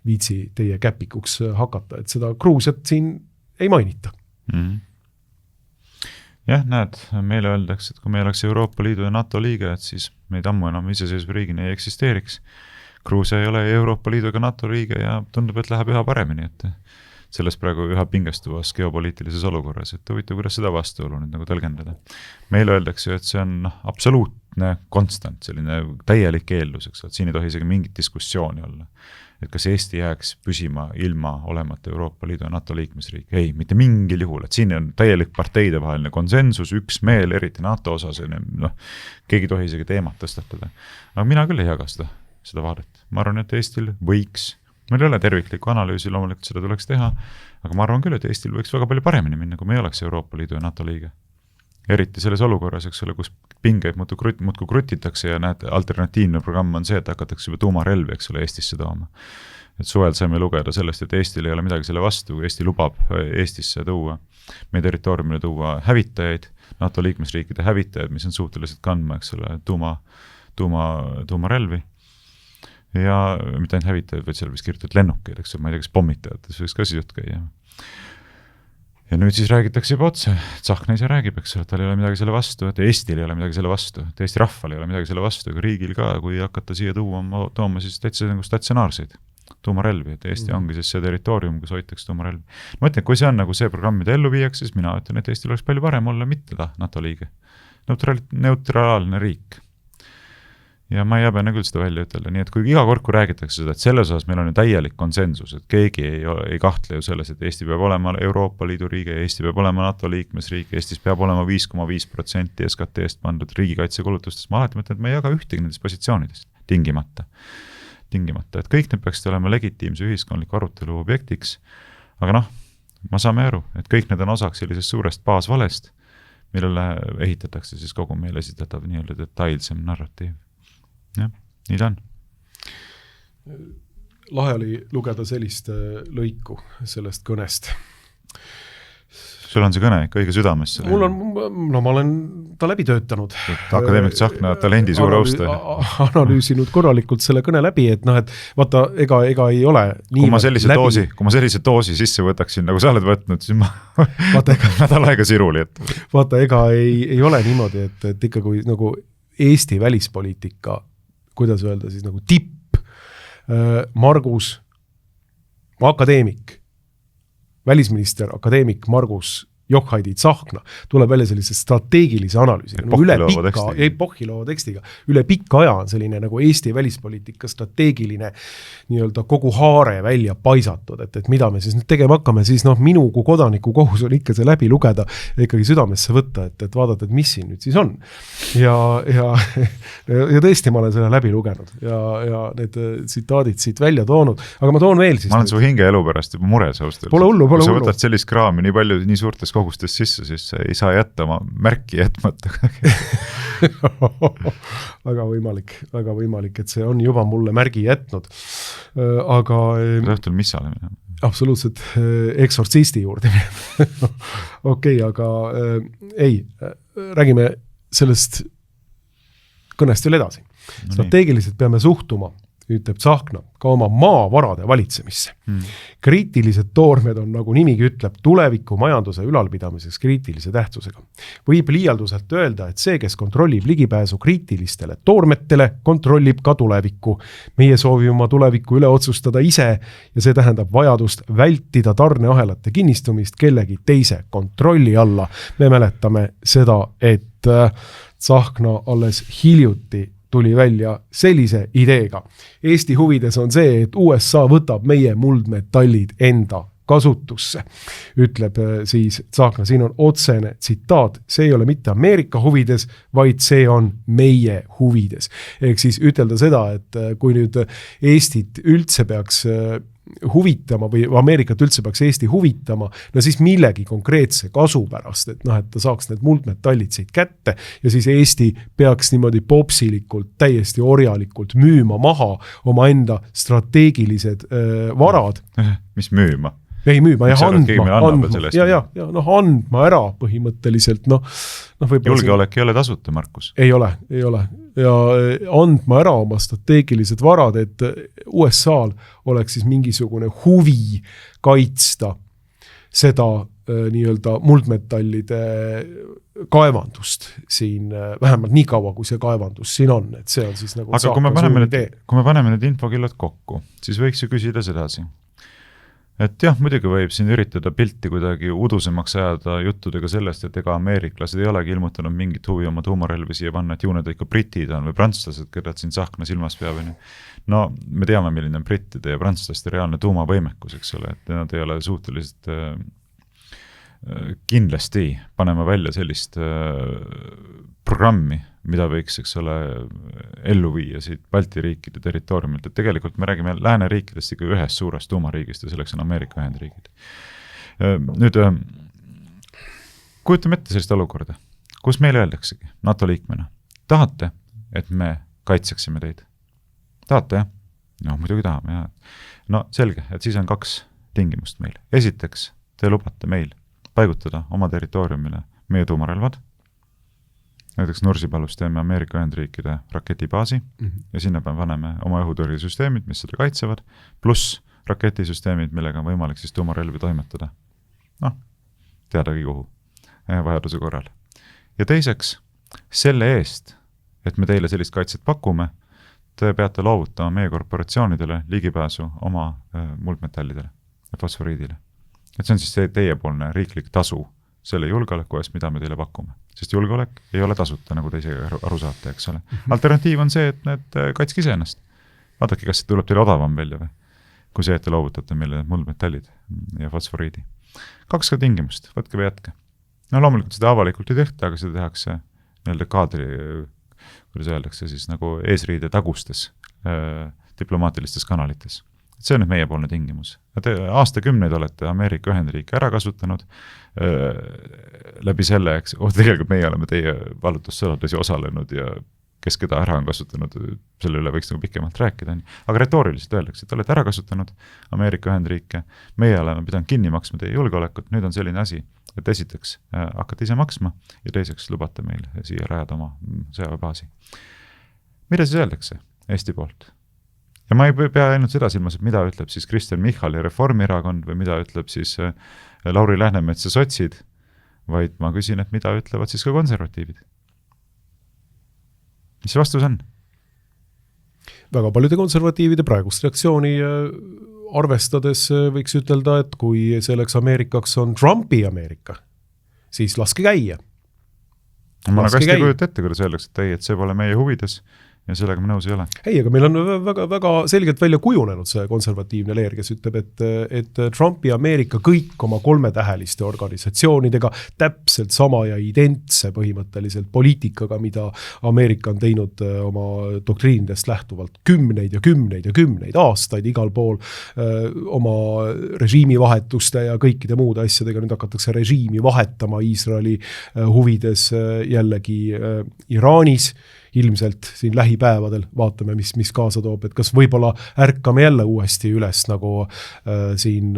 viitsi teie käpikuks hakata, et seda Gruusiat siin ei mainita. Jah, näed, meile öeldakse, et kui me oleks Euroopa Liidu ja NATO liige, et siis meid ammu enam iseseisva riigina ei eksisteeriks. Gruusia ei ole Euroopa Liidu ega NATO liige ja tundub, et läheb üha paremini, et selles praegu üha pingestuvas geopoliitilises olukorras, et huvitav, kuidas seda vastuolu nüüd nagu tõlgendada. Meile öeldakse, et see on absoluutne konstant, selline täielik eeldus, eks, et siin ei tohi isegi mingit diskussiooni olla. Et kas Eesti jääks püsima ilma olemata Euroopa Liidu ja NATO liikmesriik? Ei, mitte mingil juhul, et siin on täielik parteide vaheline konsensus, üksmeel, eriti NATO osas, keegi tohi isegi teemat tõstatada. Aga mina küll ei jaga seda vaadet. Ma arvan, et Eestil võiks, meil ei ole terviklikku analüüsi, loomulikult seda tuleks teha, aga ma arvan küll, et Eestil võiks väga palju paremini minna, kui me ei oleks Euroopa Liidu ja NATO liige. Eriti selles olukorras, eks ole, kus pingeid muudkui krutitakse ja näed, alternatiivne programm on see, et hakatakse juba tuumarelvi, eks ole, Eestisse tooma. Et suvel saime lugeda sellest, et Eestil ei ole midagi selle vastu, kui Eesti lubab Eestisse tuua, meie territooriumile tuua hävitajaid, NATO liikmesriikide hävitajaid, mis on suhteliselt kandma, eks ole, tuumarelvi. Ja mitte ainult hävitajaid, vaid seal vist kirjutatud lennukeid, eks ole, ma ei tea, kas pommitajad, see võiks ka siis jutt käia. Ja nüüd siis räägitakse juba otse, Tsahkna ise räägib, eks, et tal ei ole midagi selle vastu, et Eestil ei ole midagi selle vastu, et Eesti rahval ei ole midagi selle vastu, ega riigil ka, kui hakata siia tooma siis täitsa nagu statsionaarseid tuumarelvi, et Eesti ongi siis see territoorium, kus hoitakse tuumarelvi. Ma ütlen, kui see on nagu see programm, mida ellu viiakse, siis mina ütlen, et Eestil oleks palju parem olla mitte NATO liige. Neutraalne riik. Ja ma ei häbene küll seda välja ütelda, nii et kui iga kord, kui räägitakse seda, et selles osas meil on ju täielik konsensus, et keegi ei kahtle ju selles, et Eesti peab olema Euroopa Liidu riige, Eesti peab olema NATO liikmesriik, Eestis peab olema 5,5% SKT-st pandud riigikaitsekulutustest, ma alati mõtlen, et ma ei jaga ühtegi nendest positsioonidest, tingimata, et kõik need peaksid olema legitiimse ühiskondliku arutelu objektiks, aga ma saame aru, et kõik need on osaks sellisest suurest baasvalest, millele ehitatakse siis kogu meile esitatav nii-öelda detailsem narratiiv. Jah, nii ta on. Lahe oli lugeda sellist lõiku sellest kõnest. Sul on see kõne ikka õige südamesse? Ma olen ta läbi töötanud. Akadeemik Tsahkna talendi suur austaja. Analüüsinud korralikult selle kõne läbi, et et vaata, ega ei ole kui ma sellise doosi sisse võtaksin, nagu sa oled võtnud, siis ma nädal aega siruli. Vaata, ega ei ole niimoodi, et ikka kui nagu Eesti välispoliitika, kuidas öelda siis nagu tipp, Margus, akadeemik, välisminister, akadeemik Margus Johhaidi Tsahkna tuleb välja sellise strateegilise analüüsiga, Pohhilova tekstiga. Üle pikka aja on selline nagu Eesti välispoliitika strateegiline nii-öelda kogu haare välja paisatud, et mida me siis nüüd tegema hakkame, siis minu kui kodaniku kohus on ikka see läbi lugeda ja ikkagi südamesse võtta, et vaadata, et mis siin nüüd siis on. Ja tõesti ma olen selle läbi lugenud ja need tsitaadid siit välja toonud, aga ma toon veel siis. Ma olen su hinge elu pärast juba mures austel. Pole hullu. Kui sa võtad sellist kraami nii palju, nii suurtes kogustes sisse, siis ei saa jätta oma märki jätmata. väga võimalik, et see on juba mulle märgi jätnud. Aga õhtul missale minema? Absoluutselt eksortsisti juurde. Okei, aga räägime sellest kõnest veel edasi. Strateegiliselt peame suhtuma, ütleb Tsahkna, ka oma maavarade valitsemisse. Kriitilised toormed on, nagu nimigi ütleb, tuleviku majanduse ülalpidamiseks kriitilise tähtsusega. Võib liialduselt öelda, et see, kes kontrollib ligipääsu kriitilistele toormetele, kontrollib ka tulevikku. Meie soovime oma tulevikku üle otsustada ise ja see tähendab vajadust vältida tarneahelate kinnistumist kellegi teise kontrolli alla. Me mäletame seda, et Tsahkna alles hiljuti tuli välja sellise ideega. Eesti huvides on see, et USA võtab meie muldmetallid enda kasutusse, ütleb siis Tsahkna. Siin on otsene tsitaat, see ei ole mitte Ameerika huvides, vaid see on meie huvides. Ehk siis ütelda seda, et kui nüüd Eestit üldse peaks huvitama või Ameerikat üldse peaks Eesti huvitama, no siis millegi konkreetse kasu pärast, et ta saaks need muldmetallid siit kätte ja siis Eesti peaks niimoodi popsilikult, täiesti orjalikult müüma maha oma enda strateegilised varad. Mis müüma? Ei müüma ja andma ära põhimõtteliselt. Julgeolek ei ole tasuta, Markus. Ei ole. Ja andma ära oma strateegilised varad, et USA-l oleks siis mingisugune huvi kaitsta seda nii-öelda muldmetallide kaevandust siin, vähemalt nii kaua, kui see kaevandus siin on, et see on siis nagu aga kui me paneme need infokillad kokku, siis võiks ju küsida sedasi. Et jah, muidugi võib siin üritada pilti kuidagi udusemaks ajada juttudega sellest, et ega ameeriklased ei olegi ilmutanud mingit huvi oma tuumarelvi siia panna, et ju need ikka britid on või prantslased, keda siin Tsahkna silmas peab. No me teame, milline on brittide ja prantslaste reaalne tuumavõimekus, eks ole, et nad ei ole suhteliselt kindlasti panema välja sellist programmi, mida võiks, eks ole, ellu viia siit Balti riikide territooriumilt, et tegelikult me räägime lääneriikidest ikka ühest suurest tuumariigist ja selleks on Ameerika Ühendriigid. Nüüd, kujutame ette sellist olukorda, kus meile öeldaksegi NATO liikmena, tahate, et me kaitseksime teid? Tahate, jah? No, muidugi tahame, jah. No selge, et siis on 2 tingimust meil. Esiteks, te lubate meil paigutada oma territooriumile meie tuumarelvad. Näiteks Nursipalus teeme Ameerika Ühendriikide raketibaasi ja sinna paneme oma õhutõrjesüsteemid, mis seda kaitsevad, pluss raketisüsteemid, millega on võimalik siis tuumarelvi toimetada. teadagi kuhu vajaduse korral. Ja teiseks, selle eest, et me teile sellist kaitset pakume, te peate loovutama meie korporatsioonidele ligipääsu oma muldmetallidele ja fosforiidile. Et see on siis teiepoolne riiklik tasu selle julgeoleku eest, mida me teile pakume. Sest julgeolek ei ole tasuta, nagu te ise aru saate, eks ole. Alternatiiv on see, et need kaitske ise ennast. Vaadake, kas see tuleb teile odavam välja või, kui see, et te loovutate meile muldmetallid ja fosforiidi. 2 tingimust, võtke või jätke. No loomulikult seda avalikult ei tehta, aga seda tehakse nii-öelda kaadri, kuidas öeldakse siis nagu eesriide tagustes diplomaatilistes kanalites. See on nüüd meiepoolne tingimus. Te aastakümneid olete Ameerika Ühendriike ära kasutanud läbi selle, eks, tegelikult meie oleme teie vallutussõdades osalenud ja kes keda ära on kasutanud, selle üle võiks nagu pikemalt rääkida. Aga retooriliselt öeldakse, et olete ära kasutanud Ameerika Ühendriike, meie oleme pidanud kinni maksma teie julgeolekut, nüüd on selline asi, et esiteks hakkate ise maksma ja teiseks lubate meil siia rajada oma sõjaväebaasi. Mida siis öeldakse Eesti poolt? Ja ma ei pea ainult seda silmas, et mida ütleb siis Kristen Michal ja Reformierakond või mida ütleb siis Lauri Läänemets ja sotsid, vaid ma küsin, et mida ütlevad siis ka konservatiivid. Mis see vastus on? Väga paljude konservatiivide praegust reaktsiooni arvestades võiks ütelda, et kui selleks Ameerikaks on Trumpi Ameerika, siis laske käia. Ma nagu hästi kujuta ette, kuidas öeldakse, et see pole meie huvides ja sellega me nõus ei ole. Ei, aga meil on väga selgelt välja kujunenud see konservatiivne leer, kes ütleb, et Trumpi Ameerika kõik oma 3-täheliste organisatsioonidega täpselt sama ja identse põhimõtteliselt poliitikaga, mida Ameerika on teinud oma doktriinidest lähtuvalt kümneid aastaid igal pool oma režiimivahetuste ja kõikide muude asjadega. Nüüd hakatakse režiimi vahetama Iisraeli huvides jällegi Iraanis. Ilmselt siin lähipäevadel vaatame, mis kaasa toob, et kas võib-olla ärkame jälle uuesti üles nagu siin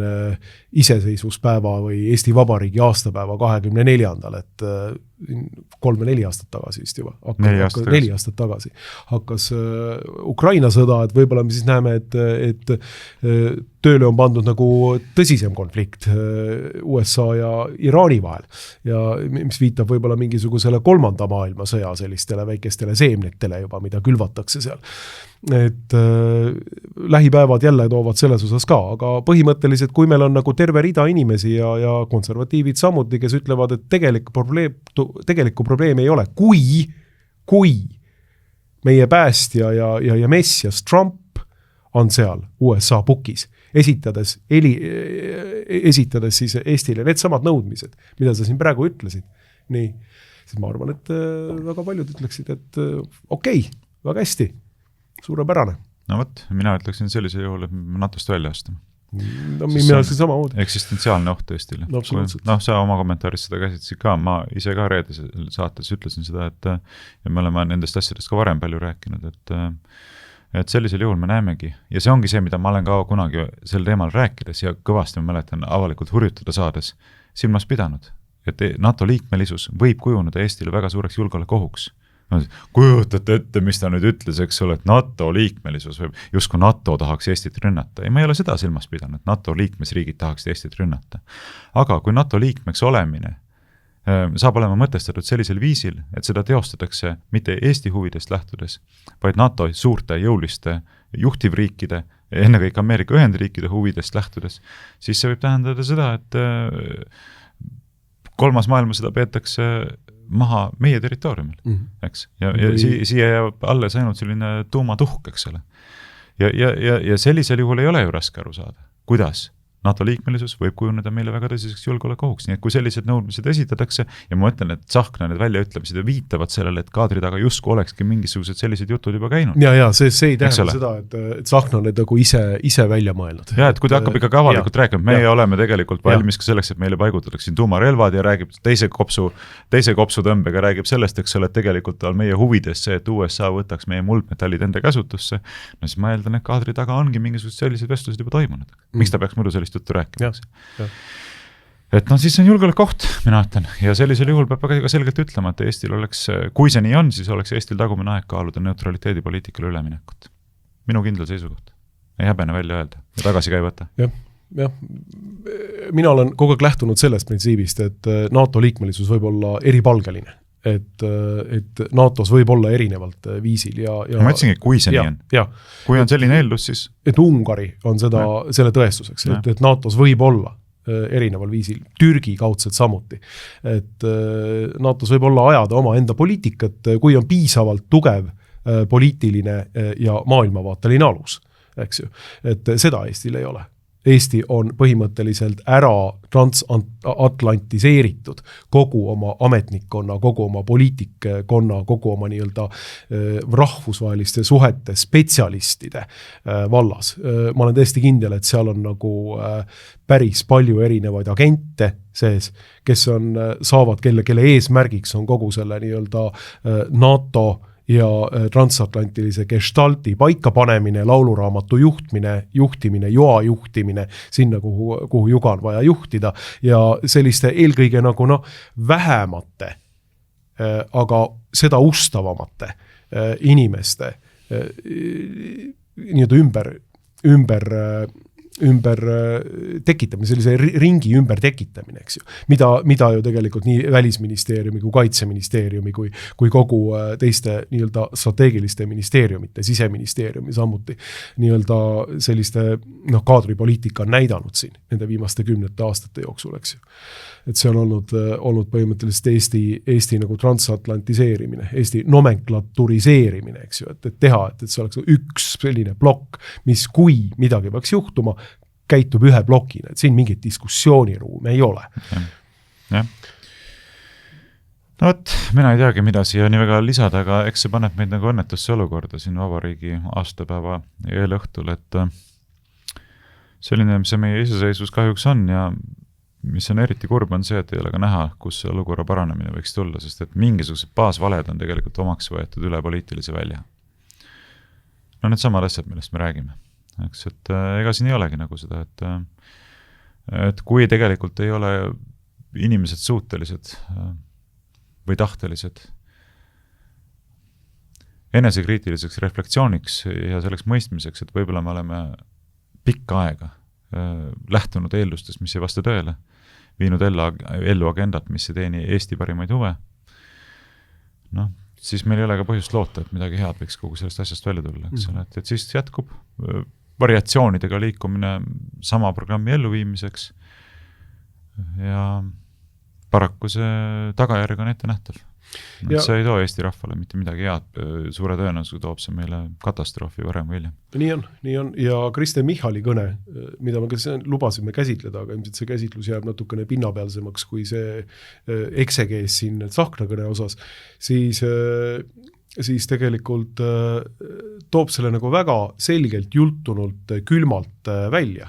iseseisvuspäeva või Eesti Vabariigi aastapäeva 24. et 3-4 aastat tagasi vist juba. 4 aastat tagasi hakkas Ukraina sõda, et võib-olla me siis näeme, et tööle on pandud nagu tõsisem konflikt USA ja Iraani vahel ja mis viitab võib-olla mingisugusele 3. maailma sõja sellistele väikestele seemnetele juba, mida külvatakse seal. Et lähipäevad jälle toovad selles osas ka, aga põhimõtteliselt kui meil on nagu terve rida inimesi ja konservatiivid samuti, kes ütlevad, et tegelikku probleemi ei ole, kui meie päästja ja messias Trump on seal USA pukis, esitades siis Eestile need samad nõudmised, mida sa siin praegu ütlesid. Nii, siis ma arvan, et väga paljud ütleksid, et okei, väga hästi, suurepärane. No võt, mina ütleksin sellise juhul, et me NATOst välja astame. No, mina see sama moodi. Eksistentsiaalne oht Eestile. No, absoluutselt. Sa oma kommentaaris seda käsitsid ka, ma ise ka reedesel saates ütlesin seda, et ja me oleme nendest asjadest ka varem palju rääkinud, et sellisel juhul me näemegi, ja see ongi see, mida ma olen ka kunagi sel teemal rääkides ja kõvasti ma mäletan avalikult hurjutada saades silmas pidanud, et NATO liikmelisus võib kujuneda Eestile väga suureks julgeolekuohuks. Kujutate ette, mis ta nüüd ütles, eks ole, et NATO liikmelisus võib, justkui NATO tahaks Eestit rünnata. Ja ma ei ole seda silmas pidanud, et NATO liikmesriigid tahaks Eestit rünnata. Aga kui NATO liikmeks olemine saab olema mõtestatud sellisel viisil, et seda teostatakse mitte Eesti huvidest lähtudes, vaid NATO suurte jõuliste juhtivriikide, ennekõike Ameerika Ühendriikide huvidest lähtudes, siis see võib tähendada seda, et 3. maailmasõda peetakse maha meie territooriumil, eks? Ja siia jääb alles ainult selline tuumatuhk, eks ole. Ja sellisel juhul ei ole ju raske aru saada. Kuidas? NATO liikmelisus võib kujuneda meile väga tõsiseks julgeolekuohuks, nii et kui sellised nõudmised esitatakse ja ma mõtlen, et Tsahkna need väljaütlemised viitavad sellele, et kaadri taga justkui olekski mingisugused sellised jutud juba käinud. Ja see ei tähenda seda, et Tsahkna need nagu ise välja mõelnud. Ja, et kui ta hakkab ikkagi avalikult rääkima, meie oleme tegelikult valmis ka selleks, et meile paigutatakse siin tuumarelvad ja räägib teise kopsu tõmbega, räägib sellest, eks ole, et tegelikult on meie huvides see, et USA võtaks meie muldmetallid enda käsutusse, no siis ma eeldan, et kaadri taga ongi mingisugused sellised vestlused juba toimunud. Miks ta peaks muidu sellist juttu rääkima? Et siis on julgeolekuoht, mina ütlen, ja sellisel juhul peab väga selgelt ütlema, et Eestil oleks, kui see nii on, siis oleks Eestil tagumine aeg kaaluda neutraliteedipoliitikale üleminekut. Minu kindel seisukoht. Ei häbene välja öelda ja tagasi ka ei võta. Jah, jah, mina olen kogu aeg lähtunud sellest printsiibist, et NATO liikmelisus võib olla eripalgeline, et NATOs võib olla erinevalt viisil ja ma ütlesingi, kui see nii on. Kui on selline eeldus, siis et Ungari on selle tõestuseks, et NATOs võib olla erineval viisil, Türgi kaudselt samuti, et NATOs võib olla ajada oma enda poliitikat, kui on piisavalt tugev poliitiline ja maailmavaateline alus, eks ju, et seda Eestil ei ole. Eesti on põhimõtteliselt ära transatlantiseeritud kogu oma ametnikkonna, kogu oma poliitikkonna, kogu oma nii-öelda rahvusvaheliste suhete spetsialistide vallas. Ma olen tõesti kindel, et seal on nagu päris palju erinevaid agente sees, kes saavad, kelle eesmärgiks on kogu selle nii-öelda NATO ja transatlantilise gestalti paikapanemine, lauluraamatu juhtimine, joa juhtimine, sinna, kuhu juga on vaja juhtida ja selliste eelkõige nagu vähemate, aga seda ustavamate inimeste nii-öelda ümber tekitamine, sellise ringi ümber tekitamine, eks ju. Mida ju tegelikult nii Välisministeeriumi kui Kaitseministeeriumi kui kogu teiste nii-öelda strateegiliste ministeeriumite, siseministeeriumi samuti nii-öelda selliste kaadripoliitika on näidanud siin nende viimaste 10 aastate jooksul, eks ju. Et see on olnud põhimõtteliselt Eesti nagu transatlantiseerimine, Eesti nomenklatuuriseerimine, eks ju, et teha, et see oleks üks selline plokk, mis kui midagi peaks juhtuma, käitub ühe blokina, et siin mingit diskussiooniruumi ei ole. Jah. No võt, mina ei teagi, mida siia nii väga lisada, aga eks see paneb meid nagu õnnetusse olukorda siin vabariigi aastapäeva eelõhtul, et selline, mis see meie iseseisvus kahjuks on ja mis on eriti kurb on see, et ei ole ka näha, kus see olukorra paranemine võiks tulla, sest et mingisugused baasvaled on tegelikult omaks võetud üle poliitilise välja. No need samad asjad, millest me räägime. Eks, et ega siin ei olegi nagu seda, et kui tegelikult ei ole inimesed suutelised või tahtelised enesekriitiliseks reflektsiooniks ja selleks mõistmiseks, et võib-olla me oleme pikka aega lähtunud eeldustest, mis ei vasta tõele, viinud ellu agendat, mis ei teeni Eesti parimaid huve, siis meil ei ole ka põhjust loota, et midagi head võiks kogu sellest asjast välja tulla, eks ole, et siis jätkub variatsioonidega liikumine sama programmi elluviimiseks ja paraku see tagajärg on ette nähtav. See ei too Eesti rahvale mitte midagi head, suure tõenäosusega toob see meile katastroofi varem või hiljem. Nii on. Ja Kristen Michali kõne, mida me lubasime käsitleda, aga ilmselt see käsitlus jääb natukene pinnapealsemaks kui see eksegees siin Tsahkna kõne osas, siis tegelikult toob selle nagu väga selgelt jultunult külmalt välja,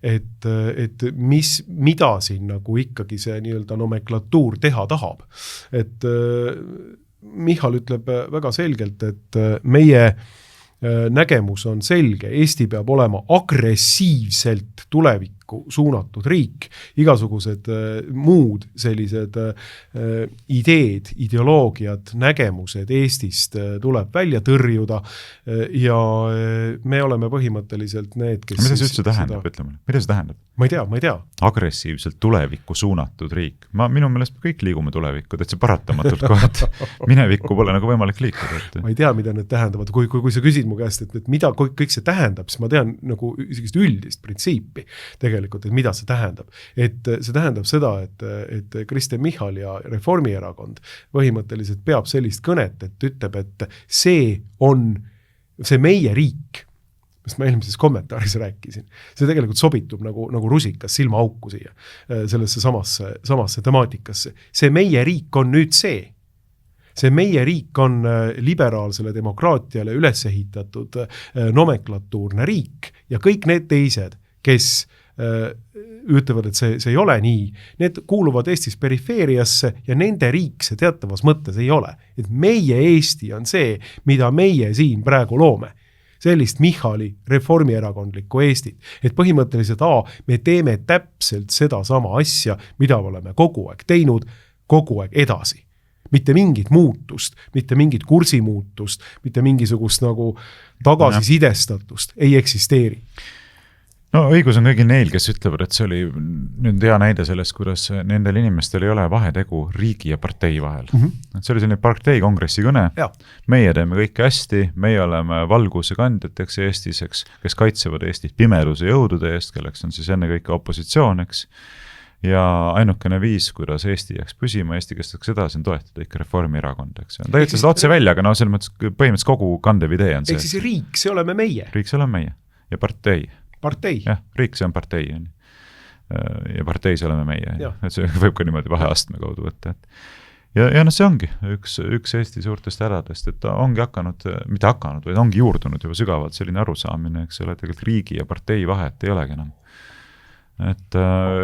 et mida siin nagu ikkagi see nii-öelda nomenklatuur teha tahab. Et Michal ütleb väga selgelt, et meie nägemus on selge, Eesti peab olema agressiivselt tulevikku suunatud riik, igasugused muud sellised ideed, ideoloogiad, nägemused Eestist tuleb välja tõrjuda ja me oleme põhimõtteliselt need, kes... Mida see üldse tähendab, ütleme? Mida see tähendab? Ma ei tea. Agressiivselt tulevikku suunatud riik. Minu meelest kõik liigume tulevikku, et see paratamatult kohad minevikku pole nagu võimalik liikuda. Et... Ma ei tea, mida need tähendavad. Kui sa küsid mu käest, et mida kõik see tähendab, siis ma tean nagu üldist printsiipi tegelikult, et mida see tähendab. Et see tähendab seda, et Kristen Michal ja Reformierakond põhimõtteliselt peab sellist kõnet, et ütleb, et see meie riik, mis ma eelmises kommentaaris rääkisin, see tegelikult sobitub nagu rusikas silmaauku siia, sellesse samasse temaatikasse. See meie riik on nüüd see. See meie riik on liberaalsele demokraatiale üles ehitatud nomenklatuurne riik ja kõik need teised, kes ütlevad, et see ei ole nii, need kuuluvad Eestis perifeeriasse ja nende riik see teatavas mõttes ei ole. Et meie Eesti on see, mida meie siin praegu loome. Sellist Michali reformierakondlikku Eestit. Et põhimõtteliselt me teeme täpselt seda sama asja, mida oleme kogu aeg teinud, kogu aeg edasi. Mitte mingit muutust, mitte mingit kursimuutust, mitte mingisugust nagu tagasisidestatust ei eksisteeri. no õigus on kõigil neil, kes ütlevad, et see oli nüüd hea näide sellest, kuidas nendel inimestel ei ole vahetegu riigi ja partei vahel. Et see oli selline partei kongressi kõne. Meie teeme kõike hästi, meie oleme valguse kandjateks Eestis, kes kaitsevad Eestit pimeduse jõudude eest, kelleks on siis enne kõike opositsioon, eks. Ja ainukene viis, kuidas Eesti jääks püsima, Eesti kestaks edasi, on toetada ikka Reformierakond, eks. Ta ütles seda otse välja, aga no selles mõttes põhimõtteliselt kogu kandev idee on see. Ehk siis riik, see oleme meie. Riik, see oleme meie. Ja partei. Jah, riik, see on partei. Ja partei, see oleme meie. Et see võib ka niimoodi vaheastme kaudu võtta. Ja no see ongi üks Eesti suurtest hädadest, et ta ongi mitte hakanud, vaid ongi juurdunud juba sügavalt selline arusaamine, eks ole, tegelikult riigi ja partei vahet ei olegi enam. Et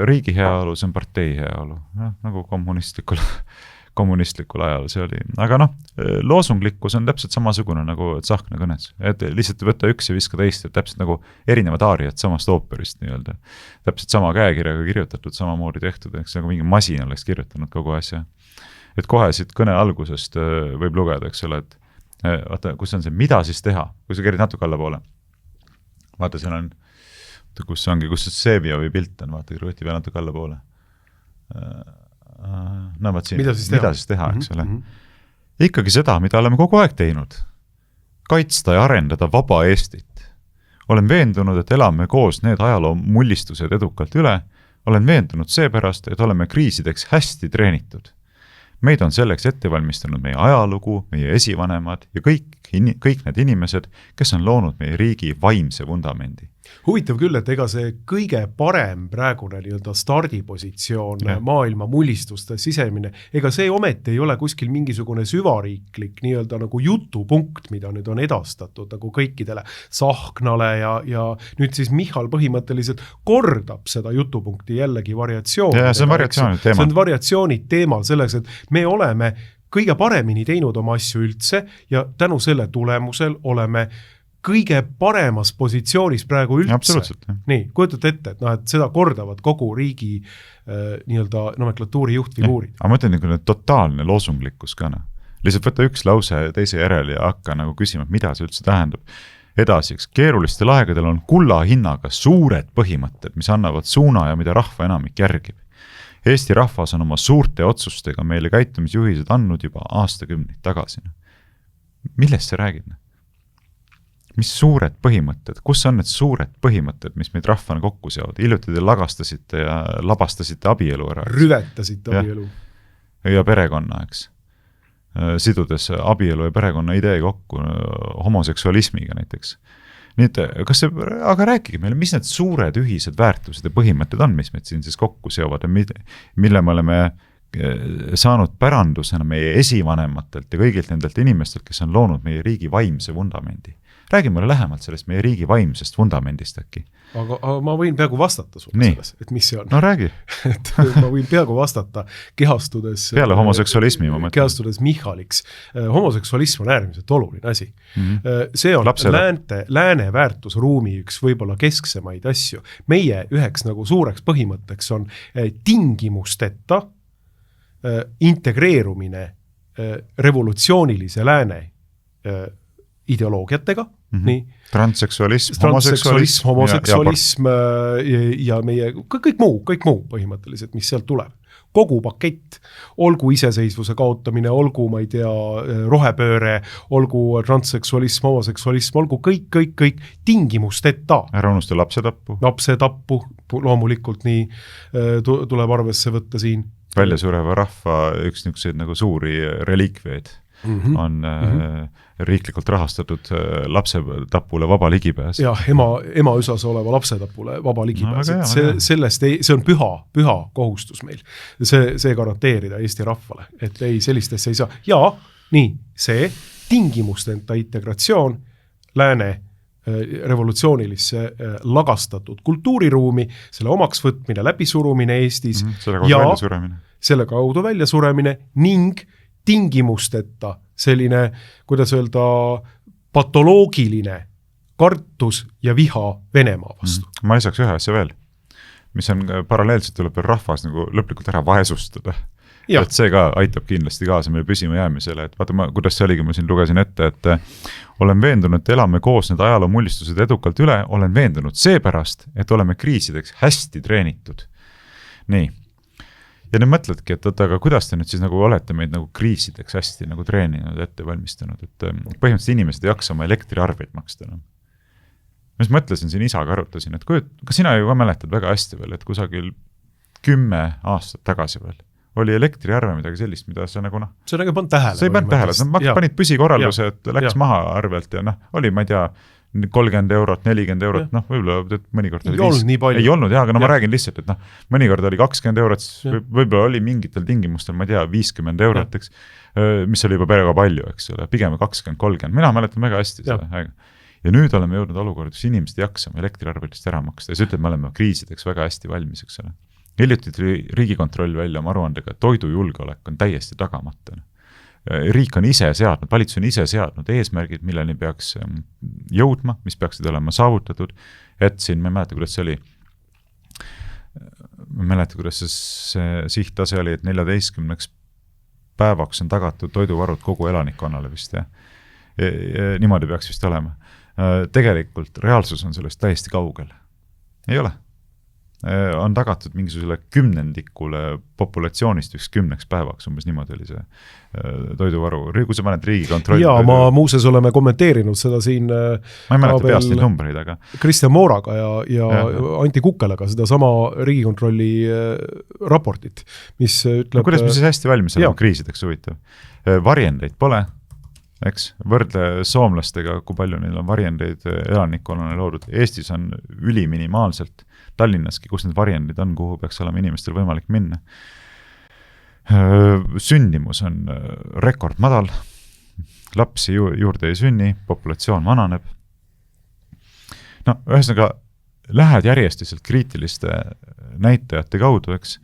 riigi heaolu, see on partei heaolu, nagu kommunistlikul ajal see oli. Aga loosunglikkus on täpselt samasugune nagu Tsahkna kõnes. Et lihtsalt võtta üks ja viska teist, et täpselt nagu erinevad aariad samast ooperist nii-öelda. Täpselt sama käekirjaga kirjutatud, samamoodi tehtud, eks nagu mingi masin oleks kirjutanud kogu asja. Et kohe siit kõne algusest võib lugeda, eks ole, et vaata, kus on see, mida siis teha, kui sa kerid natuke alla poole. Vaata, seal on kus see Seviovi pilt on, vaata, kõrvuti peal natuke alla poole. Vaat siin, mida siis teha, eks ole. Ikkagi seda, mida oleme kogu aeg teinud. Kaitsta ja arendada vaba Eestit. Olen veendunud, et elame koos need ajaloo mullistused edukalt üle. Olen veendunud seepärast, et oleme kriisideks hästi treenitud. Meid on selleks ette valmistanud meie ajalugu, meie esivanemad ja kõik need inimesed, kes on loonud meie riigi vaimse vundamendi. Huvitav küll, et ega see kõige parem praegune stardipositsioon maailma mullistuste sisemine, ega see ometi ei ole kuskil mingisugune süvariiklik nagu jutupunkt, mida nüüd on edastatud nagu kõikidele Tsahknale ja nüüd siis Michal põhimõtteliselt kordab seda jutupunkti jällegi variatsiooni. See on variatsioonid teemal. See on variatsioonid teemal selleks, et me oleme kõige paremini teinud oma asju üldse ja tänu selle tulemusel oleme kõige paremas positsioonis praegu üldse. Absoluutselt. Nii, kujutate ette, et seda kordavad kogu riigi nomenklatuuri juhtfiguurid. Aga ma ütlen nagu totaalne loosunglikkus ka. Lihtsalt võtta üks lause teise järel ja hakka nagu küsima, mida see üldse tähendab. Edasiks, keerulistel aegadel on kulla hinnaga suured põhimõtted, mis annavad suuna ja mida rahva enamik järgib. Eesti rahvas on oma suurte otsustega meile käitumisjuhised andnud juba aastakümneid tagasi. Millest see räägib? Mis suured põhimõtted, kus on need suured põhimõtted, mis meid rahvana kokku seovad? Hiljuti te lagastasite ja labastasite abielu ära. Rüvetasite abielu. Ja perekonna, eks. Sidudes abielu ja perekonna idee kokku homoseksualismiga näiteks. Nii et, aga rääkige meile, mis need suured ühised väärtused ja põhimõtted on, mis meid siin siis kokku seovad ja mille me oleme saanud pärandusena meie esivanematelt ja kõigilt nendelt inimestelt, kes on loonud meie riigi vaimse vundamendi. Räägi mulle lähemalt sellest meie riigi vaimsest vundamendist äkki. Aga ma võin peaaegu vastata sulle selles, et mis see on. No räägi. Et ma võin peaaegu vastata kehastudes peale homoseksualismi, ma mõtlen. Kehastudes Michaliks. Homoseksualism on äärmiselt oluline asi. See on lääne väärtusruumi üks võib-olla kesksemaid asju. Meie üheks nagu suureks põhimõtteks on tingimusteta integreerumine revolutsioonilise lääne ideoloogiatega, nii. Transseksualism, homoseksualism ja meie, kõik muu põhimõtteliselt, mis sealt tuleb. Kogu pakett, olgu iseseisvuse kaotamine, olgu, ma ei tea, rohepööre, olgu transseksualism, homoseksualism, olgu kõik tingimusteta. Ära unusta lapsetappu. Lapsetappu, loomulikult nii tuleb arvesse võtta siin. Väljasureva rahva üks niisuguseid nagu suuri reliikveid on riiklikult rahastatud lapsetapule vaba ligipääs. Ja ema üsas oleva lapsetapule vaba ligipääs. See on püha kohustus meil. See garanteerida Eesti rahvale, et ei, sellistesse ei saa. Ja nii, see tingimustenta integratsioon lääne revolutsioonilisse lagastatud kultuuriruumi, selle omaks võtmine, läbisurumine Eestis selle kaudu väljasuremine ning tingimusteta selline, kuidas öelda, patoloogiline kartus ja viha Venemaa vastu. Ma ei saaks ühe asja veel, mis on paralleelselt tuleb rahvas nagu lõplikult ära vaesustada. et see ka aitab kindlasti kaasa meie püsima jäämisele, et vaata, kuidas see oligi, ma siin lugesin ette, et olen veendunud, et elame koos need ajaloo mullistused edukalt üle, olen veendunud seepärast, et oleme kriisideks hästi treenitud. Nii. Ja nüüd mõtledki, et aga kuidas te nüüd siis nagu olete meid nagu kriisideks hästi nagu treeninud, ette valmistanud, et põhimõtteliselt inimesed ei jaksa oma elektriarveid maksta. Ma siis mõtlesin siin isaga arutasin, et ka sina ju ka mäletad väga hästi veel, et kusagil 10 aastat tagasi veel oli elektriarve midagi sellist, mida sa nagu see on nagu pannud tähele. See ei pannud tähele, panid püsikorralduse, et läks maha arvelt ja oli, ma ei tea, 30 eurot, 40 eurot, võib-olla mõnikord oli 5. Ei olnud, aga ma räägin lihtsalt, et mõnikord oli 20 eurot, võib-olla oli mingitel tingimustel, ma ei tea, 50 eurot, eks, mis oli juba väga palju, eks ole, pigem 20-30. Mina mäletan väga hästi seda aega. Ja nüüd oleme jõudnud olukorda, kus inimesed jaksame elektriarvelist ära maksta ja see ütleb, me oleme kriisideks väga hästi valmis, eks ole. Hiljuti Riigikontroll välja oma aruandega, et toidujulgeolek on täiesti tagamata. Riik on ise seadnud, valitsus on ise seadnud eesmärgid, milleni peaks jõudma, mis peaksid olema saavutatud, et siin, ma ei mäleta, kuidas see oli, ma ei mäleta, kuidas see sihttase oli, et 14 päevaks on tagatud toiduvarud kogu elanikkonnale vist, ja niimoodi peaks vist olema. Tegelikult reaalsus on sellest täiesti kaugel. Ei ole. On tagatud mingisugusele 10% populatsioonist 10 päevaks, umbes niimoodi oli see toiduvaru. Kui sa paned Riigikontrolli... Jaa, ma muuses oleme kommenteerinud seda siin... Ma ei mäleta peast neid numbreid, aga... Kristjan Mooraga ja Anti Kukkelaga seda sama Riigikontrolli raportit, mis ütleb... kuidas me siis hästi valmis olema kriisideks huvitav? Varjendeid pole, eks, võrdle soomlastega, kui palju neil on varjendeid elanikkonnale loodud. Eestis on üliminimaalselt Tallinnaski, kus need varjendid on, kuhu peaks olema inimestel võimalik minna. Sündimus on rekordmadal, lapsi juurde ei sünni, populatsioon vananeb. Ühesõnaga, lähed järjestiselt kriitiliste näitajate kaudu, eks.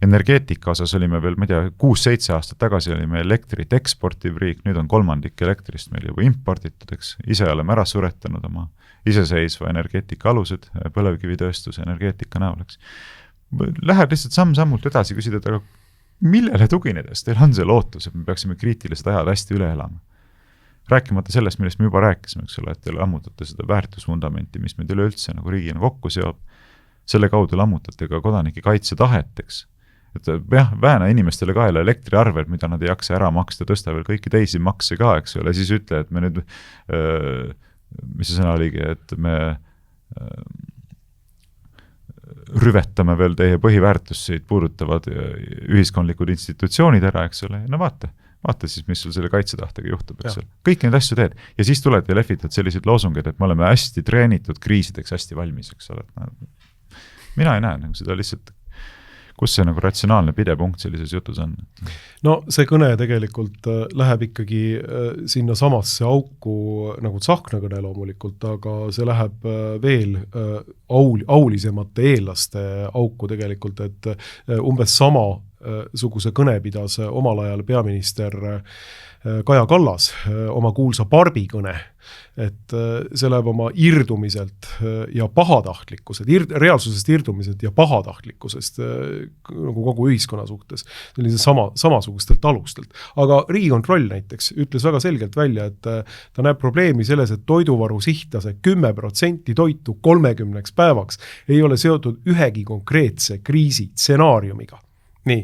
Energeetika osas olime veel, ma ei tea, 6-7 aastat tagasi olime elektrit eksportiv riik, nüüd on 3% elektrist meil juba imporditud, eks. Ise oleme ära suretanud oma iseseisva energeetika alused, põlevkivitööstuse energeetika näol, eks. Lähed lihtsalt samm-sammult edasi küsida, et aga millele tuginedes teil on see lootus, et me peaksime kriitilised ajad hästi üle elama? Rääkimata sellest, millest me juba rääkisime, eks ole, et teile ammutate seda väärtusfundamenti, mis meid üleüldse nagu riigina kokku seob. Selle kaudu lammutate ka kodanike kaitse taheteks. Et vähena inimestele ka elektriarved, mida nad ei jaksa ära maksta, tõsta veel kõiki teisi makse ka, eks ole, siis ütle, et me nüüd, mis see sõna oligi, et me rüvetame veel teie põhiväärtusseid puudutavad ühiskondlikud institutsioonid ära, eks ole, vaata siis, mis sul selle kaitsetahtega juhtub, eks ole. Kõik neid asju teed ja siis tuled ja lehvitad sellised loosungid, et me oleme hästi treenitud kriisideks hästi valmis, eks ole. Mina ei näe nagu seda lihtsalt, kus see nagu ratsionaalne pidepunkt sellises jutus on? No see kõne tegelikult läheb ikkagi sinna samasse auku nagu Tsahkna kõne loomulikult, aga see läheb veel aulisemate eelaste auku tegelikult, et umbes samasuguse kõne pidas omal ajal peaminister Kaja Kallas oma kuulsa Barbi kõne, et see läheb oma irdumiselt ja pahatahtlikkusest, reaalsusest irdumiselt ja pahatahtlikkusest nagu kogu ühiskonna suhtes, sellise samasugustelt alustelt. Aga Riigikontroll näiteks ütles väga selgelt välja, et ta näeb probleemi selles, et toiduvaru sihttase 10% toitu 30 päevaks ei ole seotud ühegi konkreetse kriisi stsenaariumiga. Nii.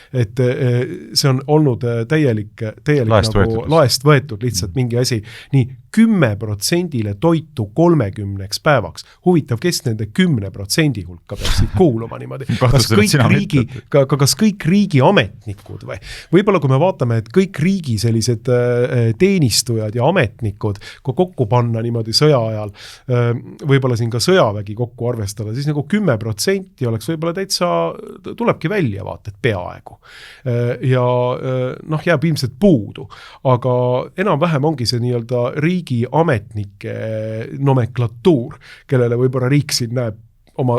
Et see on olnud täielik nagu laest võetud lihtsalt mingi asi. Nii, 10% toitu 30 päevaks. Huvitav, kes nende 10% hulka peaksid kuuluma niimoodi? Kas kõik riigi ametnikud või? Võib-olla kui me vaatame, et kõik riigi sellised teenistujad ja ametnikud kokku panna niimoodi sõja ajal, võib-olla siin ka sõjavägi kokku arvestada, siis nagu 10% oleks võib-olla täitsa, tulebki välja vaata, et peaaegu. Ja jääb ilmselt puudu, aga enam-vähem ongi see nii-öelda riigi ametnike nomenklatuur, kellele võib-olla riik siin näeb oma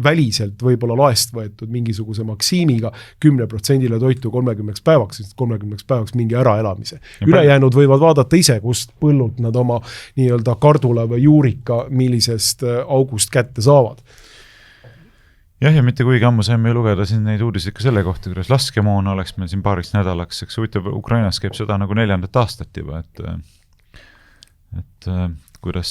väliselt võib-olla laest võetud mingisuguse maksiimiga 10% toitu 30 päevaks, sest 30 päevaks mingi äraelamise. Ülejäänud võivad vaadata ise, kust põllult nad oma nii-öelda kardula või juurika millisest august kätte saavad. jah, ja mitte kuigi ammu saime lugeda siin neid uudiseid ka selle kohta, kuidas laskemoona oleks meil siin paariks nädalaks, eks huvitav, Ukrainas käib sõda nagu 4. aastat juba, et kuidas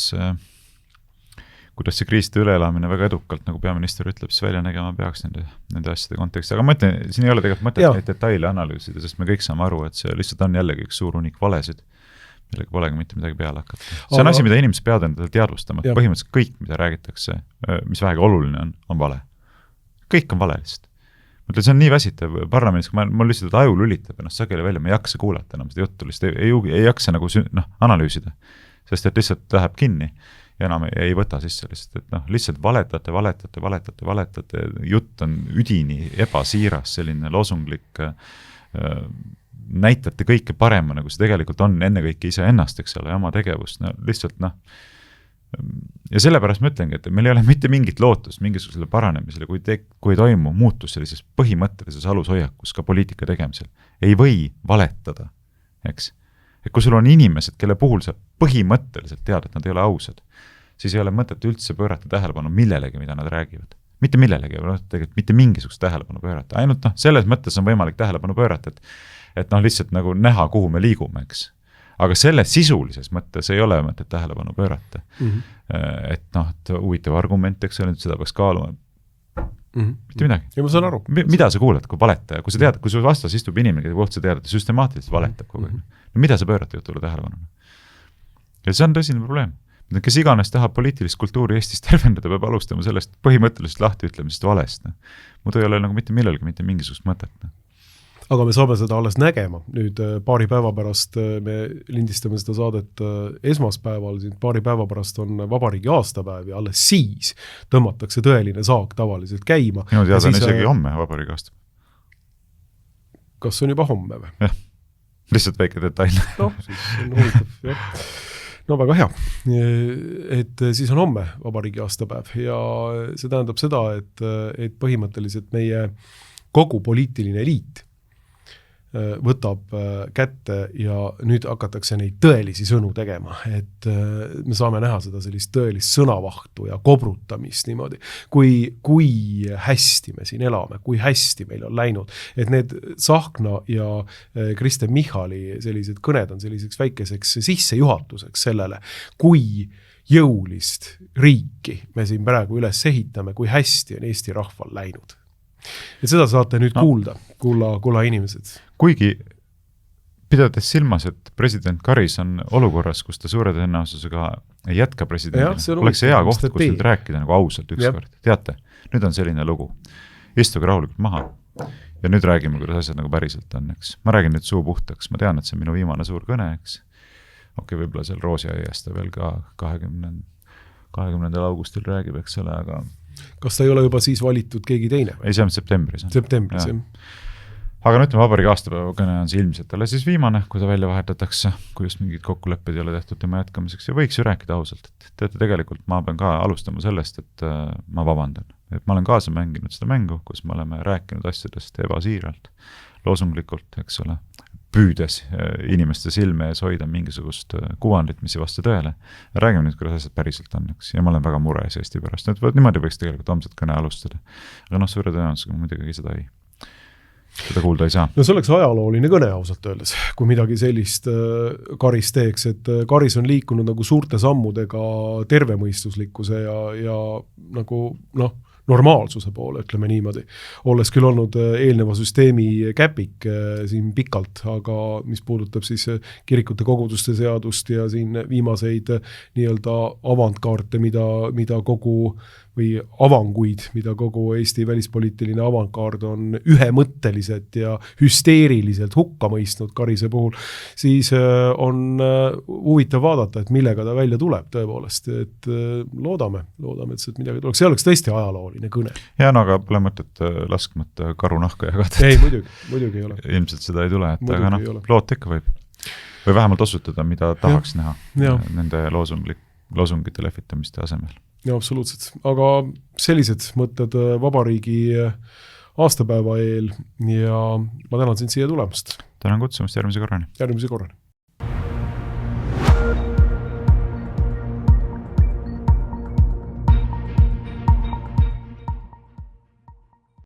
see kriiside üleelamine väga edukalt, nagu peaminister ütleb, siis välja nägema peaks nende asjade konteksti. Aga ma ütlen, siin ei ole tegelikult mõtet neid detaile analüüsida, sest me kõik saame aru, et see lihtsalt on jällegi üks suur unik valesid, millega polegi mitte midagi peale hakata. See on asi, mida inimesed peavad endale teadvustama, et põhimõtteliselt kõik, mida räägitakse, mis vähegi oluline on vale. Kõik on vale lihtsalt. Mõtlen, see on nii väsitav parlamendis, kui ma lihtsalt aju lülitab ennast sageli välja, ma ei jaksa kuulata enam seda juttu, lihtsalt ei jaksa nagu analüüsida, sest et lihtsalt läheb kinni ja enam ei võta sisse lihtsalt, et lihtsalt valetate, jutt on üdini ebasiiras, selline loosunglik, näitate kõike parema, nagu see tegelikult on ennekõike ise ennast, eks ole, oma tegevust, lihtsalt ja sellepärast ma ütlengi, et meil ei ole mitte mingit lootust mingisugusele paranemisele, kui ei toimu muutus sellises põhimõttelises alushoiakus ka poliitika tegemisel. Ei või valetada, eks. Et kui sul on inimesed, kelle puhul sa põhimõtteliselt tead, et nad ei ole ausad, siis ei ole mõtet üldse pöörata tähelepanu millelegi, mida nad räägivad. Mitte millelegi, tegelikult mitte mingisugust tähelepanu pöörata. Ainult selles mõttes on võimalik tähelepanu pöörata, et lihtsalt nagu näha, kuhu me liigume, eks. Aga selle sisulises mõttes ei ole mõtet tähelepanu pöörata. Et huvitav argument, eks ole, seda peaks kaaluma. Mitte midagi. Ja ma saan aru. Mida sa kuulad, kui valetaja? Kui sa tead, kui su vastas istub inimene, kelle kohta sa tead, et süstemaatiliselt valetab kogu aeg. No mida sa pöörata jutule tähelepanu? Ja see on tõsine probleem. Kes iganes tahab poliitilist kultuuri Eestis tervendada, peab alustama sellest põhimõtteliselt lahti ütlemisest valest. Muidu ei ole nagu mitte millelgi mitte mingisugust mõtet. Aga me saame seda alles nägema. Nüüd paari päeva pärast me lindistame seda saadet esmaspäeval, paari päeva pärast on vabariigi aastapäev ja alles siis tõmmatakse tõeline saak tavaliselt käima. Minu teada on isegi homme vabariigi aastapäev. Kas on juba homme või? Jah, lihtsalt väike detail. Siis on huvitav, jah. No väga hea, et siis on homme vabariigi aastapäev ja see tähendab seda, et põhimõtteliselt meie kogu poliitiline eliit võtab kätte ja nüüd hakatakse neid tõelisi sõnu tegema, et me saame näha seda sellist tõelist sõnavahtu ja kobrutamist niimoodi, kui hästi me siin elame, kui hästi meil on läinud, et need Tsahkna ja Kristen Michali sellised kõned on selliseks väikeseks sissejuhatuseks sellele, kui jõulist riiki me siin praegu üles ehitame, kui hästi on Eesti rahval läinud. Et seda saate nüüd kuula inimesed. Kuigi pidades silmas, et president Karis on olukorras, kus ta suure tõenäosusega ei jätka presidendina, oleks hea koht, kus nüüd rääkida nagu ausalt ükskord. Teate, nüüd on selline lugu. Istuge rahulikult maha ja nüüd räägime, kuidas asjad nagu päriselt on, eks. Ma räägin nüüd suu puhtaks, ma tean, et see on minu viimane suur kõne, eks. Võib-olla seal Roosiaiast veel ka 20. augustil räägib, eks ole, aga kas ta ei ole juba siis valitud keegi teine? Ei, see on septembris. Septembris, jah. Aga nüüd vabariigi aastapäeva kõne on see ilmselt talle siis viimane, kui ta välja vahetatakse, kui just mingid kokkulepped ei ole tehtud tema jätkamiseks ja võiks ju rääkida ausalt, et teate, tegelikult ma pean ka alustama sellest, et ma vabandan. Et ma olen kaasa mänginud seda mängu, kus me oleme rääkinud asjadest ebasiiralt, loosunglikult, eks ole, püüdes inimeste silme ees hoida mingisugust kuvandit, mis ei vasta tõele. Räägime nüüd, kuidas asjad päriselt on, eks. Ja ma olen väga mures Eesti pärast. Niimoodi võiks tegelikult homset kõne alustada. Aga suure tõenäosusega muidugi seda kuulda ei saa. No see oleks ajalooline kõne ausalt öeldes, kui midagi sellist Karis teeks, et Karis on liikunud nagu suurte sammudega tervemõistuslikkuse ja nagu normaalsuse poole, ütleme niimoodi. Olles küll olnud eelneva süsteemi käpik siin pikalt, aga mis puudutab siis kirikute koguduste seadust ja siin viimaseid nii-öelda avantkaarte, mida kogu või avanguid, mida kogu Eesti välispoliitiline avantkaard on ühemõtteliselt ja hüsteeriliselt hukka mõistnud Karise puhul, siis on huvitav vaadata, et millega ta välja tuleb tõepoolest, et loodame, et see midagi tuleks. See oleks tõesti ajalooline kõne. Ja aga pole mõtet laskmata karunahka jagada. Ei, muidugi ei ole. Ilmselt seda ei tule, et aga loota ikka võib. Või vähemalt osutada, mida tahaks näha nende loosungite lehvitamiste asemel. Ja, absoluutselt. Aga sellised mõtted vabariigi aastapäeva eel ja ma tänan sind siia tulemast. Tänan kutsumast, järgmise korrani.